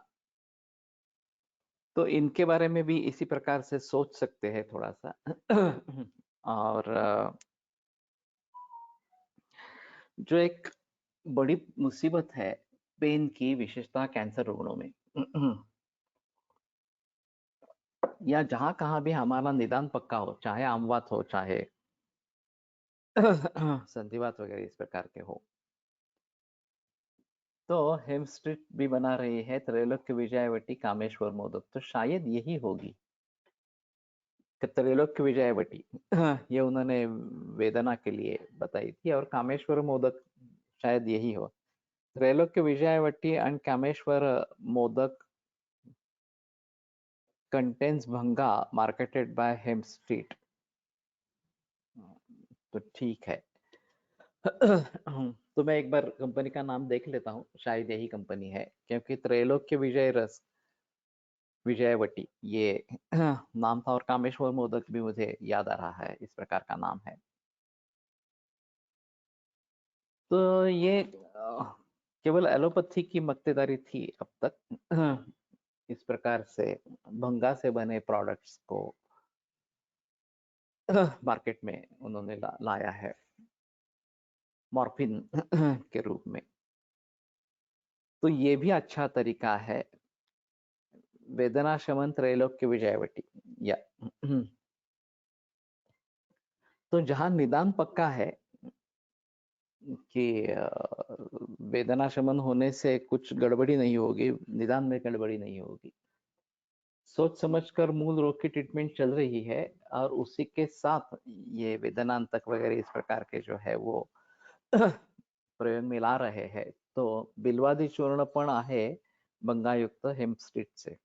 तो इनके बारे में भी इसी प्रकार से सोच सकते हैं थोड़ा सा। और जो एक बड़ी मुसीबत है पेन की, विशेषतः कैंसर रोगों में, या जहां कहाँ भी हमारा निदान पक्का हो, चाहे आमवात हो, चाहे संधिवात वगैरह इस प्रकार के हो, तो हेमस्ट्रीट भी बना रही है, त्रैलोक्य विजयवटी, कामेश्वर मोदक, तो शायद यही होगी त्रैलोक्य विजयवटी। ये उन्होंने वेदना के लिए बताई थी, और कामेश्वर मोदक शायद यही हो। Trailokya Vijayvati and Kameshwar Modak contains bhanga marketed by Hemstreet. तो ठीक है। तो मैं एक बार कंपनी का नाम देख लेता हूँ, शायद यही कंपनी है, क्योंकि त्रैलोक्य विजय रस विजयवटी ये नाम था, और कामेश्वर मोदक भी मुझे याद आ रहा है, इस प्रकार का नाम है। तो ये केवल एलोपैथी की मक्तेदारी थी अब तक। इस प्रकार से भंगा से बने प्रोडक्ट्स को मार्केट में उन्होंने लाया है मॉर्फिन के रूप में। तो ये भी अच्छा तरीका है, वेदना शमन त्रैलोक्य विजयवटी। या तो जहां निदान पक्का है कि वेदना शमन होने से कुछ गड़बड़ी नहीं होगी, निदान में गड़बड़ी नहीं होगी, सोच समझकर मूल रोग की ट्रीटमेंट चल रही है, और उसी के साथ ये वेदनांतक वगैरह इस प्रकार के जो है वो प्रयोग में ला रहे हैं। तो बिल्वादी चूर्ण पण आहे भंगायुक्त हेम्पस्ट्रीट से।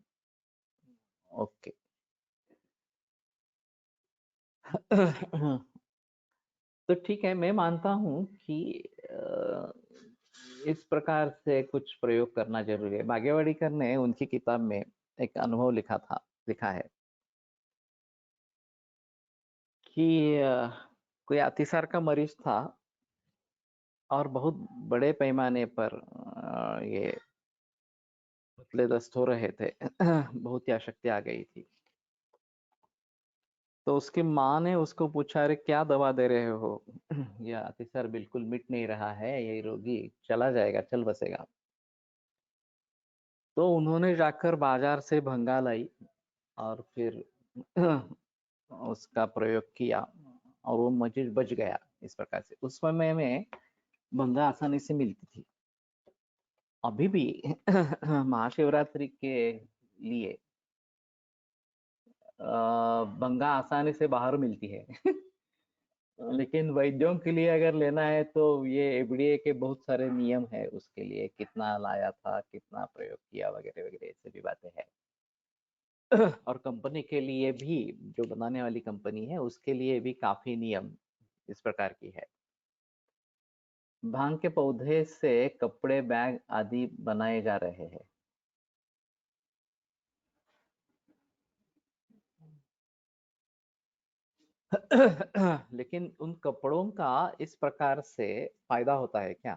ओके। तो ठीक है, मैं मानता हूँ कि इस प्रकार से कुछ प्रयोग करना जरूरी है। भाग्यवाड़ीकर ने उनकी किताब में एक अनुभव लिखा है कि कोई अतिसार का मरीज था, और बहुत बड़े पैमाने पर ये पुतले दस्त हो रहे थे। बहुत ही अशक्ति आ गई थी। तो उसकी माँ ने उसको पूछा, अरे क्या दवा दे रहे हो? यह अतिसार बिल्कुल मिट नहीं रहा है, ये रोगी चला जाएगा, चल बसेगा। तो उन्होंने जाकर बाजार से भंगा लाई, और फिर उसका प्रयोग किया, और वो मरीज बच गया। इस प्रकार से उस समय में भंगा आसानी से मिलती थी। अभी भी महाशिवरात्रि के लिए भंगा आसानी से बाहर मिलती है। लेकिन वैद्यों के लिए अगर लेना है तो ये एफडीए के बहुत सारे नियम है, उसके लिए कितना लाया था, कितना प्रयोग किया, वगैरह वगैरह, ऐसे भी बातें हैं। और कंपनी के लिए भी, जो बनाने वाली कंपनी है उसके लिए भी काफी नियम इस प्रकार की है। भांग के पौधे से कपड़े, बैग आदि बनाए जा रहे हैं। लेकिन उन कपड़ों का इस प्रकार से फायदा होता है क्या,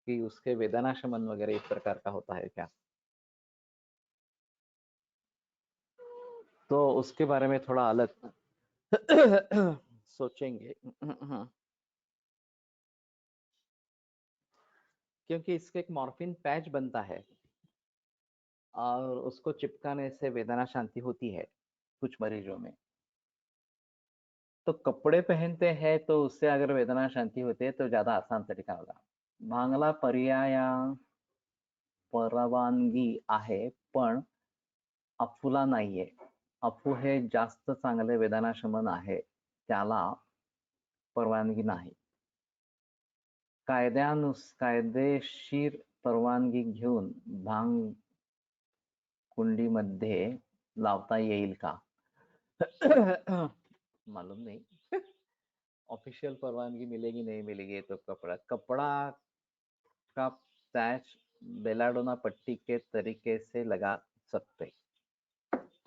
कि उसके वेदना शमन वगैरह इस प्रकार का होता है क्या? तो उसके बारे में थोड़ा अलग सोचेंगे। क्योंकि इसके एक मॉर्फिन पैच बनता है, और उसको चिपकाने से वेदना शांति होती है कुछ मरीजों में। तो कपड़े पहनते हैं तो उससे अगर वेदना शांति होती है तो ज्यादा आसान तरीका होगा। भांगला पर्याया परवानगी आहे, पण अफुला नाहीये। अफू हे जास्त चांगले वेदनाशमन आहे त्याला परवानगी नाही. कायदेशीर परवानगी घेऊन भांग कुंडीमध्ये लावता येईल का? मालूम नहीं. ऑफिशियल परवानगी मिलेगी नहीं मिलेगी तो कपड़ा का पैच बेलाडोना पट्टी के तरीके से लगा सकते.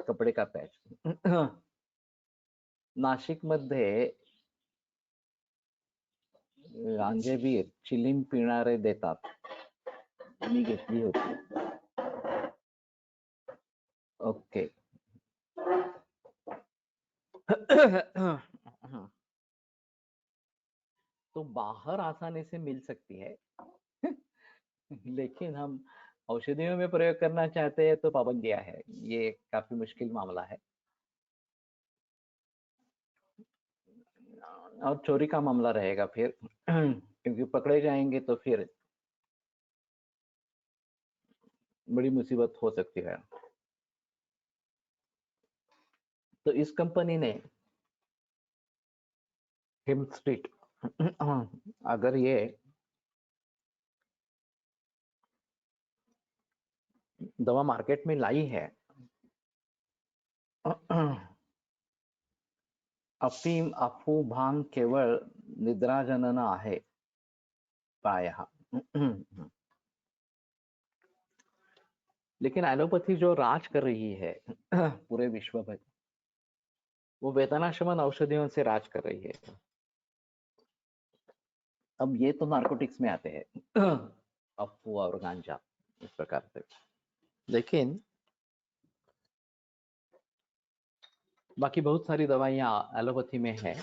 कपड़े का पैच. नाशिक मध्ये रांजेबीर चिलीम पिणारे देतात. मी घेतली होती. ओके. तो बाहर आसानी से मिल सकती है. लेकिन हम औषधियों में प्रयोग करना चाहते हैं तो पाबंदियां है. ये काफी मुश्किल मामला है और चोरी का मामला रहेगा फिर. क्योंकि पकड़े जाएंगे तो फिर बड़ी मुसीबत हो सकती है. तो इस कंपनी ने हिम स्ट्रीट अगर ये दवा मार्केट में लाई है अफीम अफू भांग केवळ निद्राजनन आहे प्रायः. लेकिन एलोपैथी जो राज कर रही है पूरे विश्व में वो वेदनाशमन औषधियों से राज कर रही है. अब ये तो नार्कोटिक्स में आते हैं अफू और गांजा इस प्रकार से. लेकिन बाकी बहुत सारी दवाइयाँ एलोपैथी में है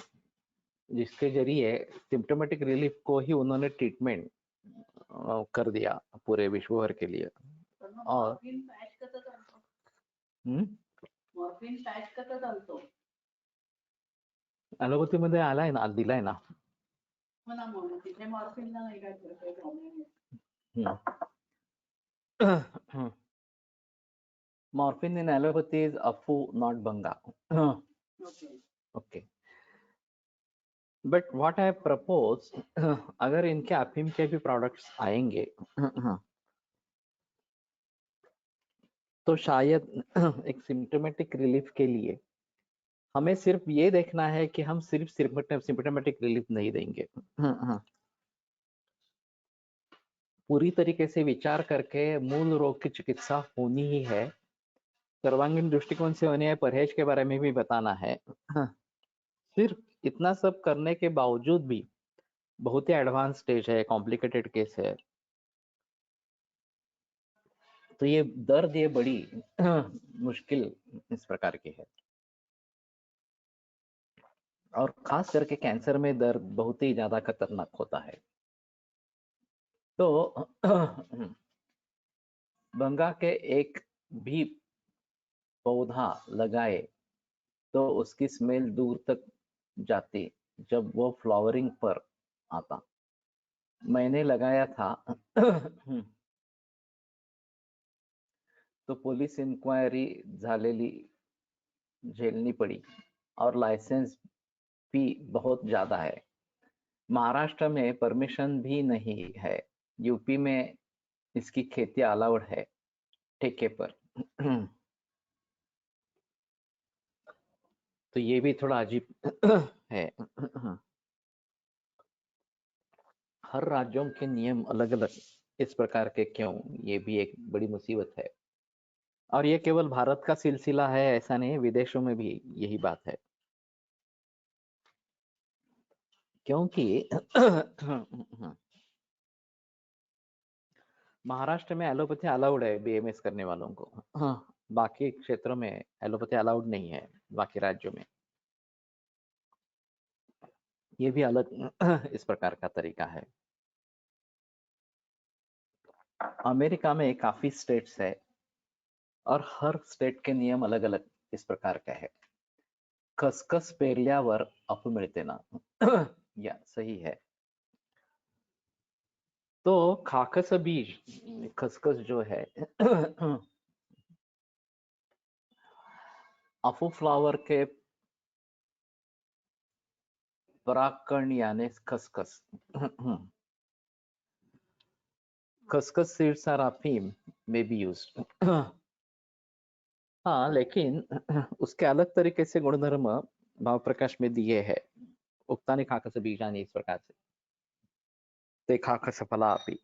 जिसके जरिए सिम्टोमेटिक रिलीफ को ही उन्होंने ट्रीटमेंट कर दिया पूरे विश्व भर के लिए. और एलोपॅथी मध्ये आलाय ना, दिलाय ना. Morphine in allopathy is afu, not banga. Okay. But what I propose, अगर इनके अफीम के भी प्रोडक्ट्स आएंगे तो शायद एक सिम्टोमेटिक रिलीफ के लिए हमें सिर्फ ये देखना है कि हम सिर्फ सिम्टोमेटिक रिलीफ नहीं देंगे. पूरी तरीके से विचार करके मूल रोग की चिकित्सा होनी ही है. सर्वांगीण दृष्टिकोण से होने परहेज के बारे में भी बताना है. सिर्फ इतना सब करने के बावजूद भी बहुत ही एडवांस स्टेज है, कॉम्प्लिकेटेड केस है. तो ये दर्द ये बड़ी मुश्किल इस प्रकार की है. और खास करके कैंसर में दर्द बहुत ही ज्यादा खतरनाक होता है. तो बंगा के एक भी पौधा लगाए तो उसकी स्मेल दूर तक जाती जब वो फ्लावरिंग पर आता. मैंने लगाया था तो पुलिस इंक्वायरी झालेली झेलनी पड़ी और लाइसेंस भी बहुत ज्यादा है. महाराष्ट्र में परमिशन भी नहीं है. यूपी में इसकी खेती अलाउड है ठेके पर. तो ये भी थोड़ा अजीब है. हर राज्यों के नियम अलग अलग इस प्रकार के क्यों, ये भी एक बड़ी मुसीबत है. और ये केवल भारत का सिलसिला है ऐसा नहीं, विदेशों में भी यही बात है. क्योंकि महाराष्ट्र में एलोपैथी अलाउड है बीएमएस करने वालों को. बाकी क्षेत्रों में एलोपैथी अलाउड नहीं है, बाकी राज्यों में. ये भी अलग इस प्रकार का तरीका है. अमेरिका में काफी स्टेट्स है और हर स्टेट के नियम अलग अलग इस प्रकार का है. खसखस पेरल्यावर अफू मिळते ना. या सही है. तो खाकस बीज खसखस जो है अफू फ्लावर के परागकण यानी खसखस. खसखस सीड्स आर अफीम मे बी यूज्ड. हाँ, लेकिन उसके अलग तरीके से गुणधर्म भाव प्रकाश में दिए है. उक्तानि खाकस बीजानि, इस प्रकार से ते खाकस फला अपि.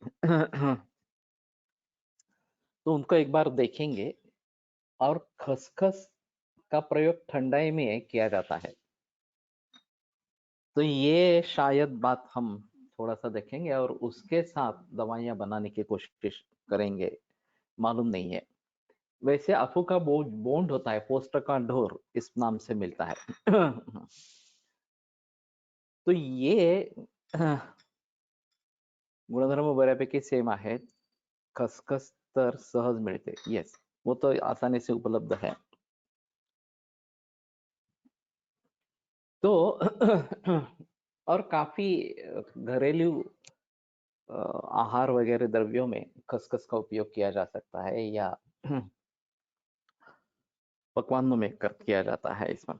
तो उनको एक बार देखेंगे. और खसखस का प्रयोग ठंडाई में किया जाता है. तो ये शायद बात हम थोड़ा सा देखेंगे और उसके साथ दवाइयां बनाने की कोशिश करेंगे. मालूम नहीं है. वैसे अफू का बोंड होता है, पोस्टर का ढोर इस नाम से मिलता है. तो ये गुणधर्म बऱ्यापैकी सेम आहेत. खसखस तर सहज मिळते. येस, वो तो आसानी से उपलब्ध है. तो और काफी घरेलू आहार वगैरह द्रव्यों में खसखस का उपयोग किया जा सकता है, या पकवानों में किया जाता है इसमें.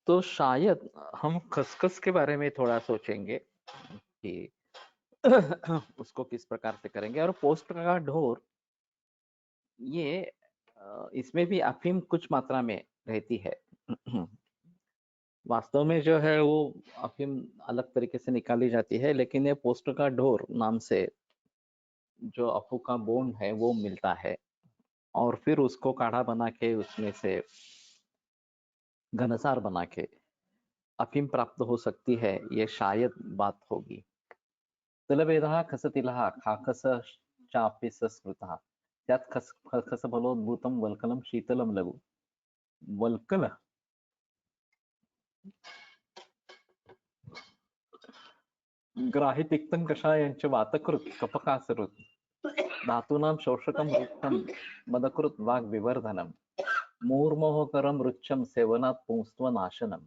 तो शायद हम खसखस के बारे में थोड़ा सोचेंगे कि उसको किस प्रकार से करेंगे. और पोस्ट का ढोर, ये इसमें भी अफीम कुछ मात्रा में रहती है. वास्तव में जो है वो अफीम अलग तरीके से निकाली जाती है, लेकिन ये पोस्ट का ढोर नाम से जो अफू का बोन है वो मिलता है. और फिर उसको काढ़ा बना के उसमें से घनसार बना के अफीम प्राप्त हो सकती है, ये शायद बात होगी. तिलभेदः खसतिलः खाकस चापि संस्कृतः त्यात खस फलोद्भूतं वल्कलं शीतलं लघु. वल्कल ग्राहि तिक्तं कषायञ्च वातकृत् कफकासरुत् धातूनां शोषकं रुक्तं मदकृत् वाग्विवर्धनम् मुहुर्मुहुकरं रुच्चं सेवनात् पुंस्त्वनाशनम्.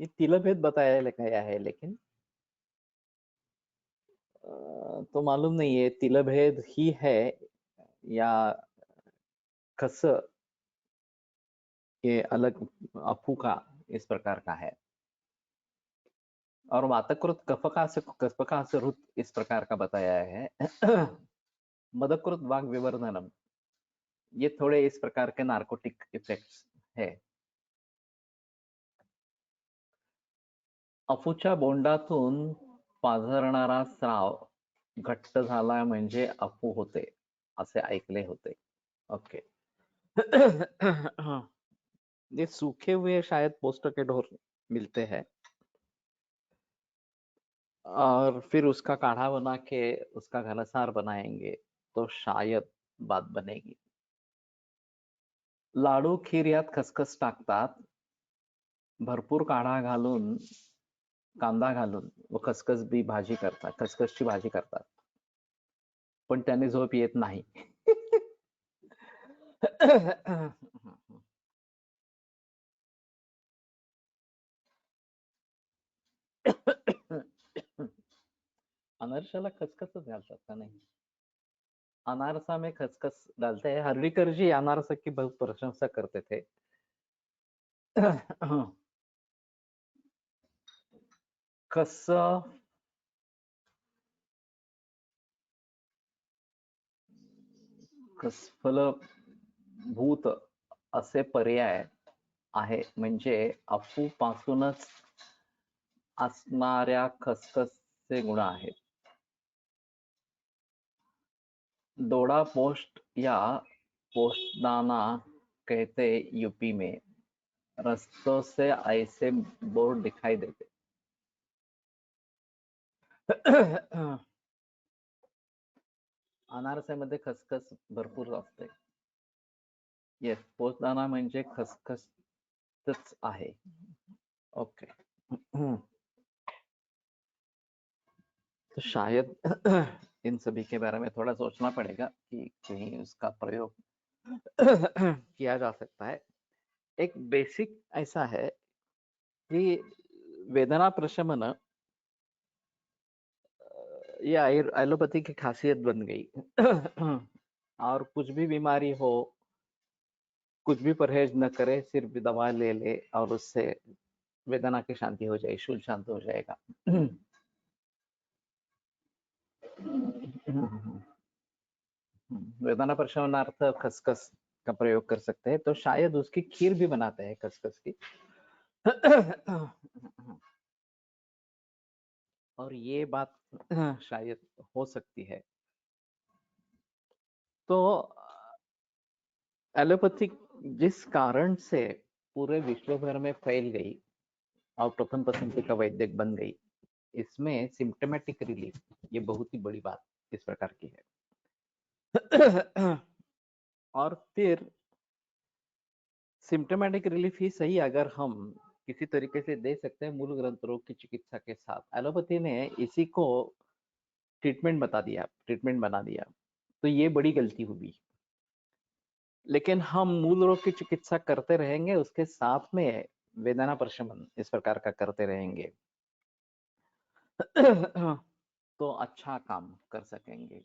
ये तिलभेद बताया गया है, लेकिन तो मालूम नहीं है तिलभेद ही है या खस ये अलग अफू का इस प्रकार का है. और वातकृत कफका से रुत इस प्रकार का बताया है. मदकृत वाग विवर्धनम, ये थोड़े इस प्रकार के नार्कोटिक इफेक्ट्स है. अफूच्या बोंडातून पाझरणारा स्राव घट्ट झाला म्हणजे अफू होते असे ऐकले होते. ओके. ये सूखे हुए शायद पोस्टर के ढोर मिलते हैं और फिर उसका काढ़ा बना के उसका घनसार बनाएंगे तो शायद बात बनेगी. लाडू खीर यात खसखस टाकतात. भरपूर काढ़ा घालून, कांदा घालून व खसखस बी भाजी करतात, खसखसची भाजी करतात, पण त्याने झोप येत नाही. अनारशाला खसखसच घालतात का नाही? अनारसा में खसखस डालते हैं. हर्डीकर जी अनारसा की बहुत प्रशंसा करते थे. खस खसफलभूत असे पर्याय आहे, म्हणजे अफू पासूनच असणाऱ्या खसखसचे गुण आहेत. डोडा पोस्ट या पोस्टदाना कहते यूपी में. रस्तों से ऐसे बोर्ड दिखाई देते. अनारसामध्ये खसखस भरपूर असते. येस, पोस्टदाना म्हणजे खसखसच आहे. ओके. तो शायद इन सभी के बारे में थोड़ा सोचना पड़ेगा कि कहीं उसका प्रयोग किया जा सकता है. एक बेसिक ऐसा है कि वेदना प्रशमन ये एलोपैथी की खासियत बन गई. और कुछ भी बीमारी हो, कुछ भी परहेज न करे, सिर्फ दवा ले ले और उससे वेदना की शांति हो जाए, शूल शांत हो जाएगा। वेदना प्रशमनार्थ खसखस का प्रयोग कर सकते हैं, तो शायद उसकी खीर भी बनाते हैं खसखस की। और ये बात शायद हो सकती है। तो एलोपैथी जिस कारण से पूरे विश्व भर में फैल गई और प्रथम पसंद का वैद्यक बन गई, इसमें सिम्टोमेटिक रिलीफ ये बहुत ही बड़ी बात इस प्रकार की है। और फिर सिम्टोमेटिक रिलीफ ही सही अगर हम किसी तरीके से दे सकते हैं मूल ग्रंथ रोग की चिकित्सा के साथ। एलोपैथी ने इसी को ट्रीटमेंट बता दिया, ट्रीटमेंट बना दिया, तो ये बड़ी गलती हुई। लेकिन हम मूल रोग की चिकित्सा करते रहेंगे, उसके साथ में वेदना प्रशमन इस प्रकार का करते रहेंगे, तो अच्छा काम कर सकेंगे।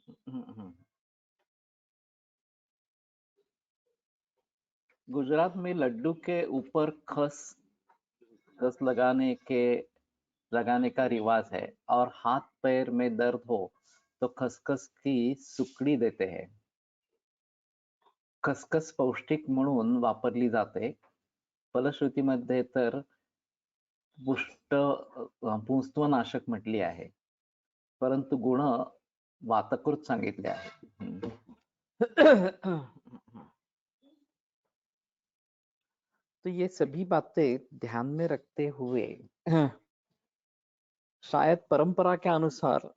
गुजरात में लड्डू के ऊपर खस खस लगाने का रिवाज है, और हाथ पैर में दर्द हो तो खसखस की सुकडी देते हैं। खसखस पौष्टिक म्हणून वापरली जाते, फलश्रुतीमध्ये तर पुंस्तवनाशक म्हटली आहे, परंतु गुण वातकृत सांगितले आहे। तो ये सभी बातें ध्यान में रखते हुए शायद परंपरा के अनुसार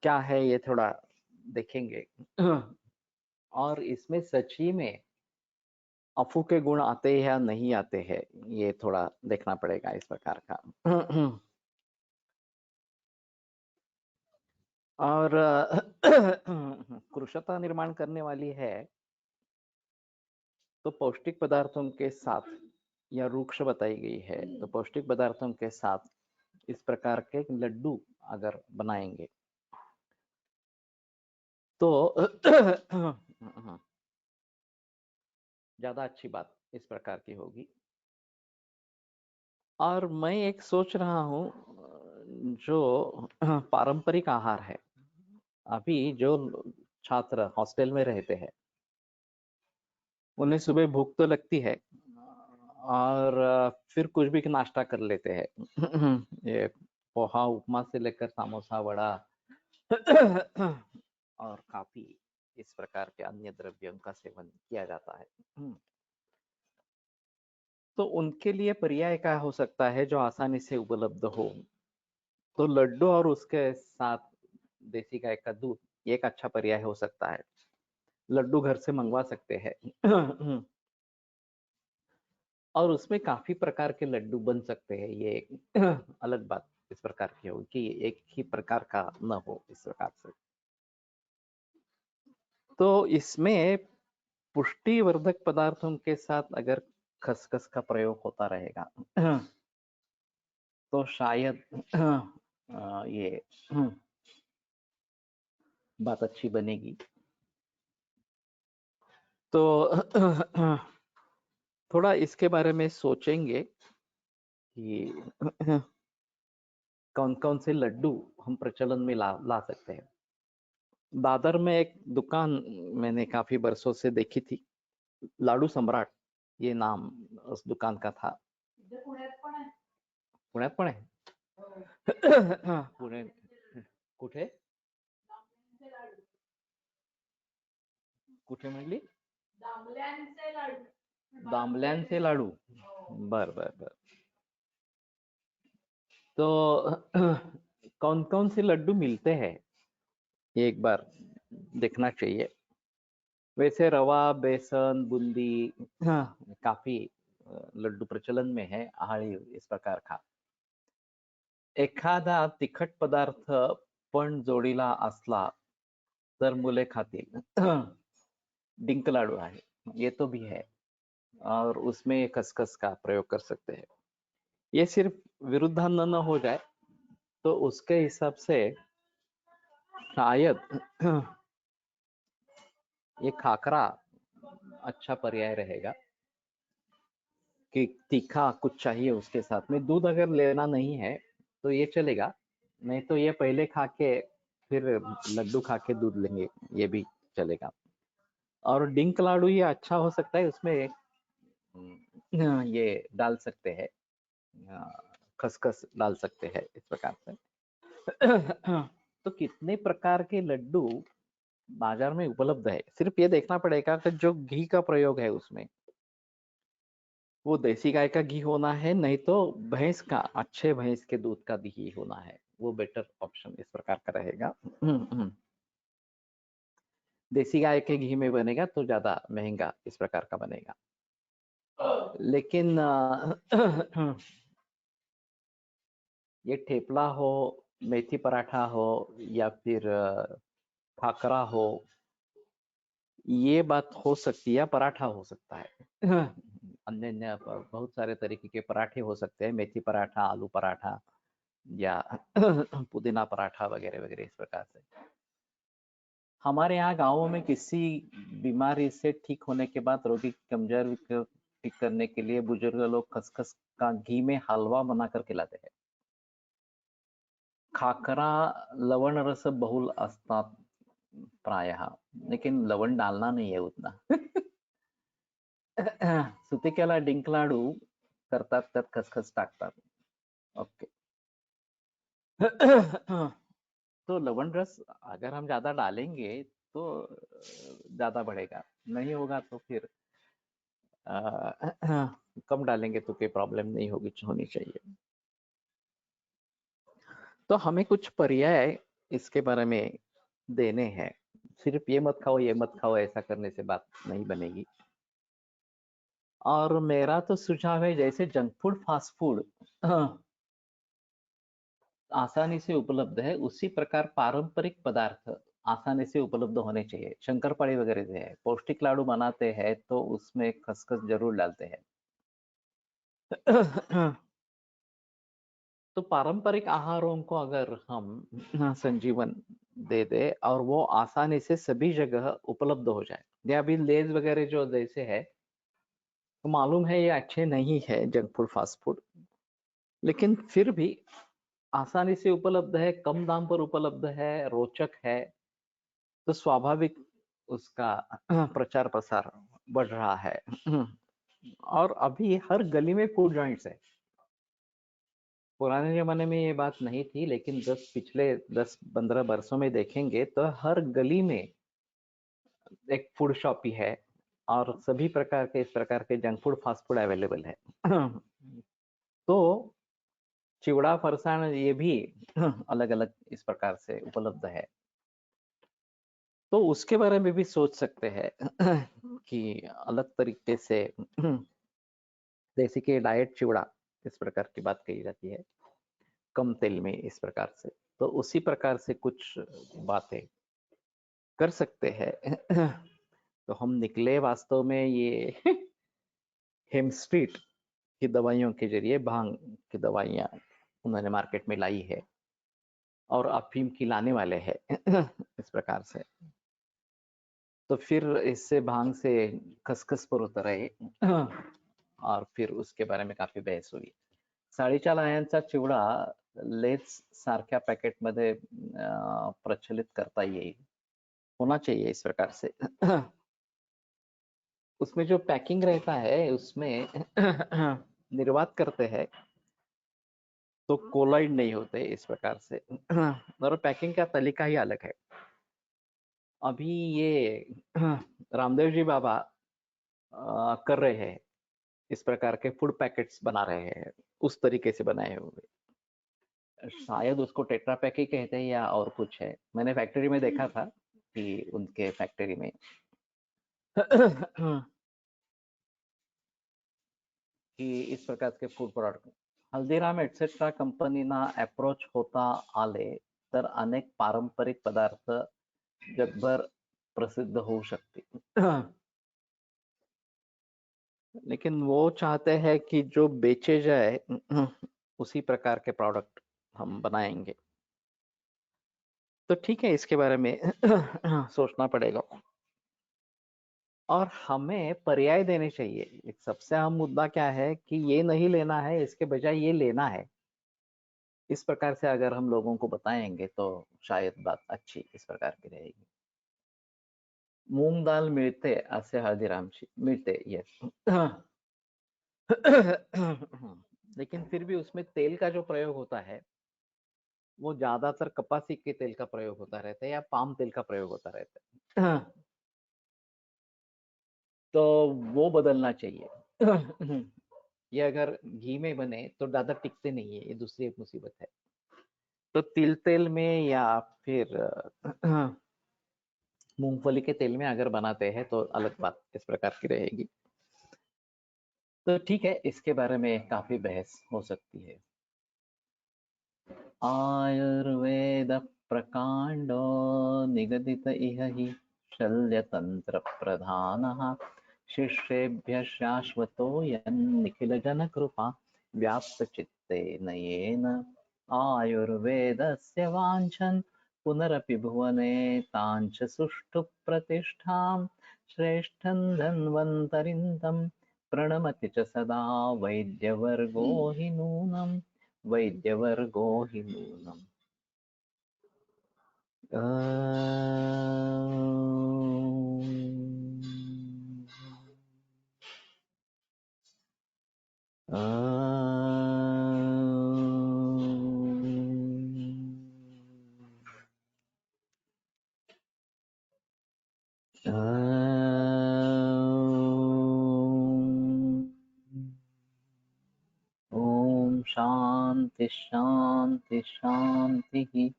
क्या है ये थोड़ा देखेंगे। और इसमें सच ही में अफू के गुण आते हैं या नहीं आते हैं, ये थोड़ा देखना पड़ेगा इस प्रकार का। और कृशता निर्माण करने वाली है, तो पौष्टिक पदार्थों के साथ या रूक्ष बताई गई है, तो पौष्टिक पदार्थों के साथ इस प्रकार के लड्डू अगर बनाएंगे तो ज्यादा अच्छी बात इस प्रकार की होगी। और मैं एक सोच रहा हूँ, जो पारंपरिक आहार है, अभी जो छात्र हॉस्टल में रहते हैं उन्हें सुबह भूख तो लगती है, और फिर कुछ भी नाश्ता कर लेते हैं। ये पोहा उपमा से लेकर समोसा वड़ा और काफी इस प्रकार के अन्य द्रव्यों का सेवन किया जाता है। तो उनके लिए पर्याय क्या हो सकता है जो आसानी से उपलब्ध हो? तो लड्डू और उसके साथ देसी गाय का दूध एक अच्छा पर्याय हो सकता है। लड्डू घर से मंगवा सकते हैं। और उसमें काफी प्रकार के लड्डू बन सकते हैं, ये एक अलग बात इस प्रकार की हो कि एक ही प्रकार का न हो इस प्रकार से। तो इसमें पुष्टिवर्धक पदार्थों के साथ अगर खसखस का प्रयोग होता रहेगा तो शायद ये बात अच्छी बनेगी। तो थोड़ा इसके बारे में सोचेंगे कि कौन कौन से लड्डू हम प्रचलन में ला सकते हैं। दादर में एक दुकान मैंने काफी बरसों से देखी थी, लाडू सम्राट ये नाम उस दुकान का था। पुण्यात पण आहे। पुणे कुठे कुठे म्हणली? दामल्यांचे लाडू। बर बर बर। तो कौन कौन से लड्डू मिलते हैं एक बार देखना चाहिए। वैसे रवा बेसन बूंदी काफी लड्डू प्रचलन में है, आहारी इस प्रकार का। एखादा तिखट पदार्थ पण जोडीला असला तर मुले खातील। डिंक लाडू है, ये तो भी है, और उसमें खसखस का प्रयोग कर सकते हैं। ये सिर्फ विरुद्धान्न न हो जाए, तो उसके हिसाब से शायद ये खाकरा अच्छा पर्याय रहेगा कि तीखा कुछ चाहिए उसके साथ में। दूध अगर लेना नहीं है तो ये चलेगा, नहीं तो ये पहले खा के फिर लड्डू खा के दूध लेंगे, ये भी चलेगा। और डिंक लाडू ये अच्छा हो सकता है, उसमें ये डाल सकते हैं, खसखस डाल सकते हैं इस प्रकार से। तो कितने प्रकार के लड्डू बाजार में उपलब्ध है, सिर्फ ये देखना पड़ेगा कि जो घी का प्रयोग है उसमें वो देसी गाय का घी होना है, नहीं तो भैंस का, अच्छे भैंस के दूध का घी होना है, वो बेटर ऑप्शन इस प्रकार का रहेगा। देसी गाय के घी में बनेगा तो ज्यादा महंगा इस प्रकार का बनेगा। लेकिन ये ठेपला हो, मेथी पराठा हो, या फिर खाकरा हो, ये बात हो सकती है, या पराठा हो सकता है। अन्य अन्य बहुत सारे तरीके के पराठे हो सकते हैं, मेथी पराठा, आलू पराठा, या पुदीना पराठा वगैरह वगैरह इस प्रकार से। हमारे यहाँ गांवों में किसी बीमारी से ठीक होने के बाद रोगी की कमजोरी को ठीक करने के लिए बुजुर्ग लोग खसखस का घी में हलवा बना कर खिलाते हैं। खाकरा लवण रस बहुल असतात प्रायः, लेकिन लवण डालना नहीं है उतना। सुतिकेला डिंक लाडू करतात, त्यात खसखस टाकतात। ओके। तो लवण रस अगर हम ज्यादा डालेंगे तो ज्यादा बढ़ेगा, नहीं होगा तो फिर कम डालेंगे तो कोई प्रॉब्लम नहीं होगी, होनी चाहिए। तो हमें कुछ पर्याय इसके बारे में देने हैं, सिर्फ ये मत खाओ ये मत खाओ ऐसा करने से बात नहीं बनेगी। और मेरा तो सुझाव है, जैसे जंक फूड फास्ट फूड आसानी से उपलब्ध है, उसी प्रकार पारंपरिक पदार्थ आसानी से उपलब्ध होने चाहिए। शंकरपाड़ी वगैरह से है, पौष्टिक लाडू बनाते हैं तो उसमें खसखस जरूर डालते हैं। तो पारंपरिक आहारों को अगर हम संजीवन दे दे और वो आसानी से सभी जगह उपलब्ध हो जाए, या अभी लेज वगैरह जो जैसे है, तो मालूम है ये अच्छे नहीं है जंक फूड फास्ट फूड, लेकिन फिर भी आसानी से उपलब्ध है, कम दाम पर उपलब्ध है, रोचक है, तो स्वाभाविक उसका प्रचार प्रसार बढ़ रहा है। और अभी हर गली में फूड जॉइंट्स है। पुराने जमाने में ये बात नहीं थी, लेकिन पिछले 10-15 वर्षों में देखेंगे तो हर गली में एक फूड शॉप ही है, और सभी प्रकार के इस प्रकार के junk food fast food available है। तो चिवड़ा फरसाण ये भी अलग अलग इस प्रकार से उपलब्ध है, तो उसके बारे में भी सोच सकते हैं कि अलग तरीके से, जैसे कि डाइट चिवड़ा इस प्रकार की बात कही जाती है, कम तेल में इस प्रकार से, तो उसी प्रकार से कुछ बातें कर सकते हैं। तो हम निकले वास्तव में ये हेमस्ट्रीट की दवाइयों के जरिए, भांग की दवाइयाँ उन्होंने मार्केट में लाई है और अफीम की लाने वाले हैं। इस प्रकार से तो फिर इससे भांग से खसखस पर उतर आए, और फिर उसके बारे में काफी बहस हुई। 4.5 आयांचा चिवडा लेच सारख्या पॅकेटमध्ये प्रचलित करता येईल, होना चाहिए इस प्रकार से। उसमें जो पैकिंग रहता है उसमें निर्वात करते हैं तो कोलाइड नहीं होते इस प्रकार से। और पैकिंग का तरीका ही अलग है। अभी ये रामदेव जी बाबा कर रहे हैं, इस प्रकार के फूड पैकेट्स बना रहे हैं, उस तरीके से बनाए हुए। शायद उसको टेट्रा पैक ही कहते हैं या और कुछ है, मैंने फैक्ट्री में देखा था कि उनके फैक्ट्री में कि इस प्रकार के फूड प्रोडक्ट, हल्दीराम एटसेट्रा कंपनीना अप्रोच होता आले तर अनेक पारंपरिक पदार्थ जगभर प्रसिद्ध होऊ शकते। लेकिन वो चाहते हैं कि जो बेचे जाए उसी प्रकार के प्रोडक्ट हम बनाएंगे। तो ठीक है, इसके बारे में सोचना पड़ेगा। और हमें पर्याय देने चाहिए। एक सबसे अहम मुद्दा क्या है कि ये नहीं लेना है, इसके बजाय ये लेना है। इस प्रकार से अगर हम लोगों को बताएंगे तो शायद बात अच्छी इस प्रकार की रहेगी। मूंग दाल मिळते असे हल्दीरामची मिळते, यस। लेकिन फिर भी उसमें तेल का जो प्रयोग होता है वो ज्यादातर कपासी के तेल का प्रयोग होता रहता है या पाम तेल का प्रयोग होता रहता है। तो वो बदलना चाहिए। ये अगर घी में बने तो ज्यादा टिकते नहीं है, ये दूसरी एक मुसीबत है। तो तिल तेल में या फिर मूंगफली के तेल में अगर बनाते हैं तो अलग बात इस प्रकार की रहेगी। तो ठीक है, इसके बारे में काफी बहस हो सकती है। आयुर्वेद प्रकांडो निगदित इह हि शल्यतंत्र प्रधानः शिष्येभ्यः शाश्वतोऽयं कृपा व्याप्त चित्तेन येन आयुर्वेदस्य वाञ्छन् पुनरपि भुवने ताञ्च सुष्ठु प्रतिष्ठां श्रेष्ठं धन्वन्तरिं तं प्रणमति च सदा वैद्यवर्गो हि नूनम् वैद्यवर्गो हि नूनम्। ओम शांति शांति शांति।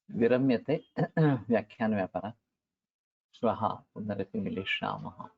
विरम्यते व्याख्यानव्यापारः। श्वः पुनरपि मिलिष्यामः।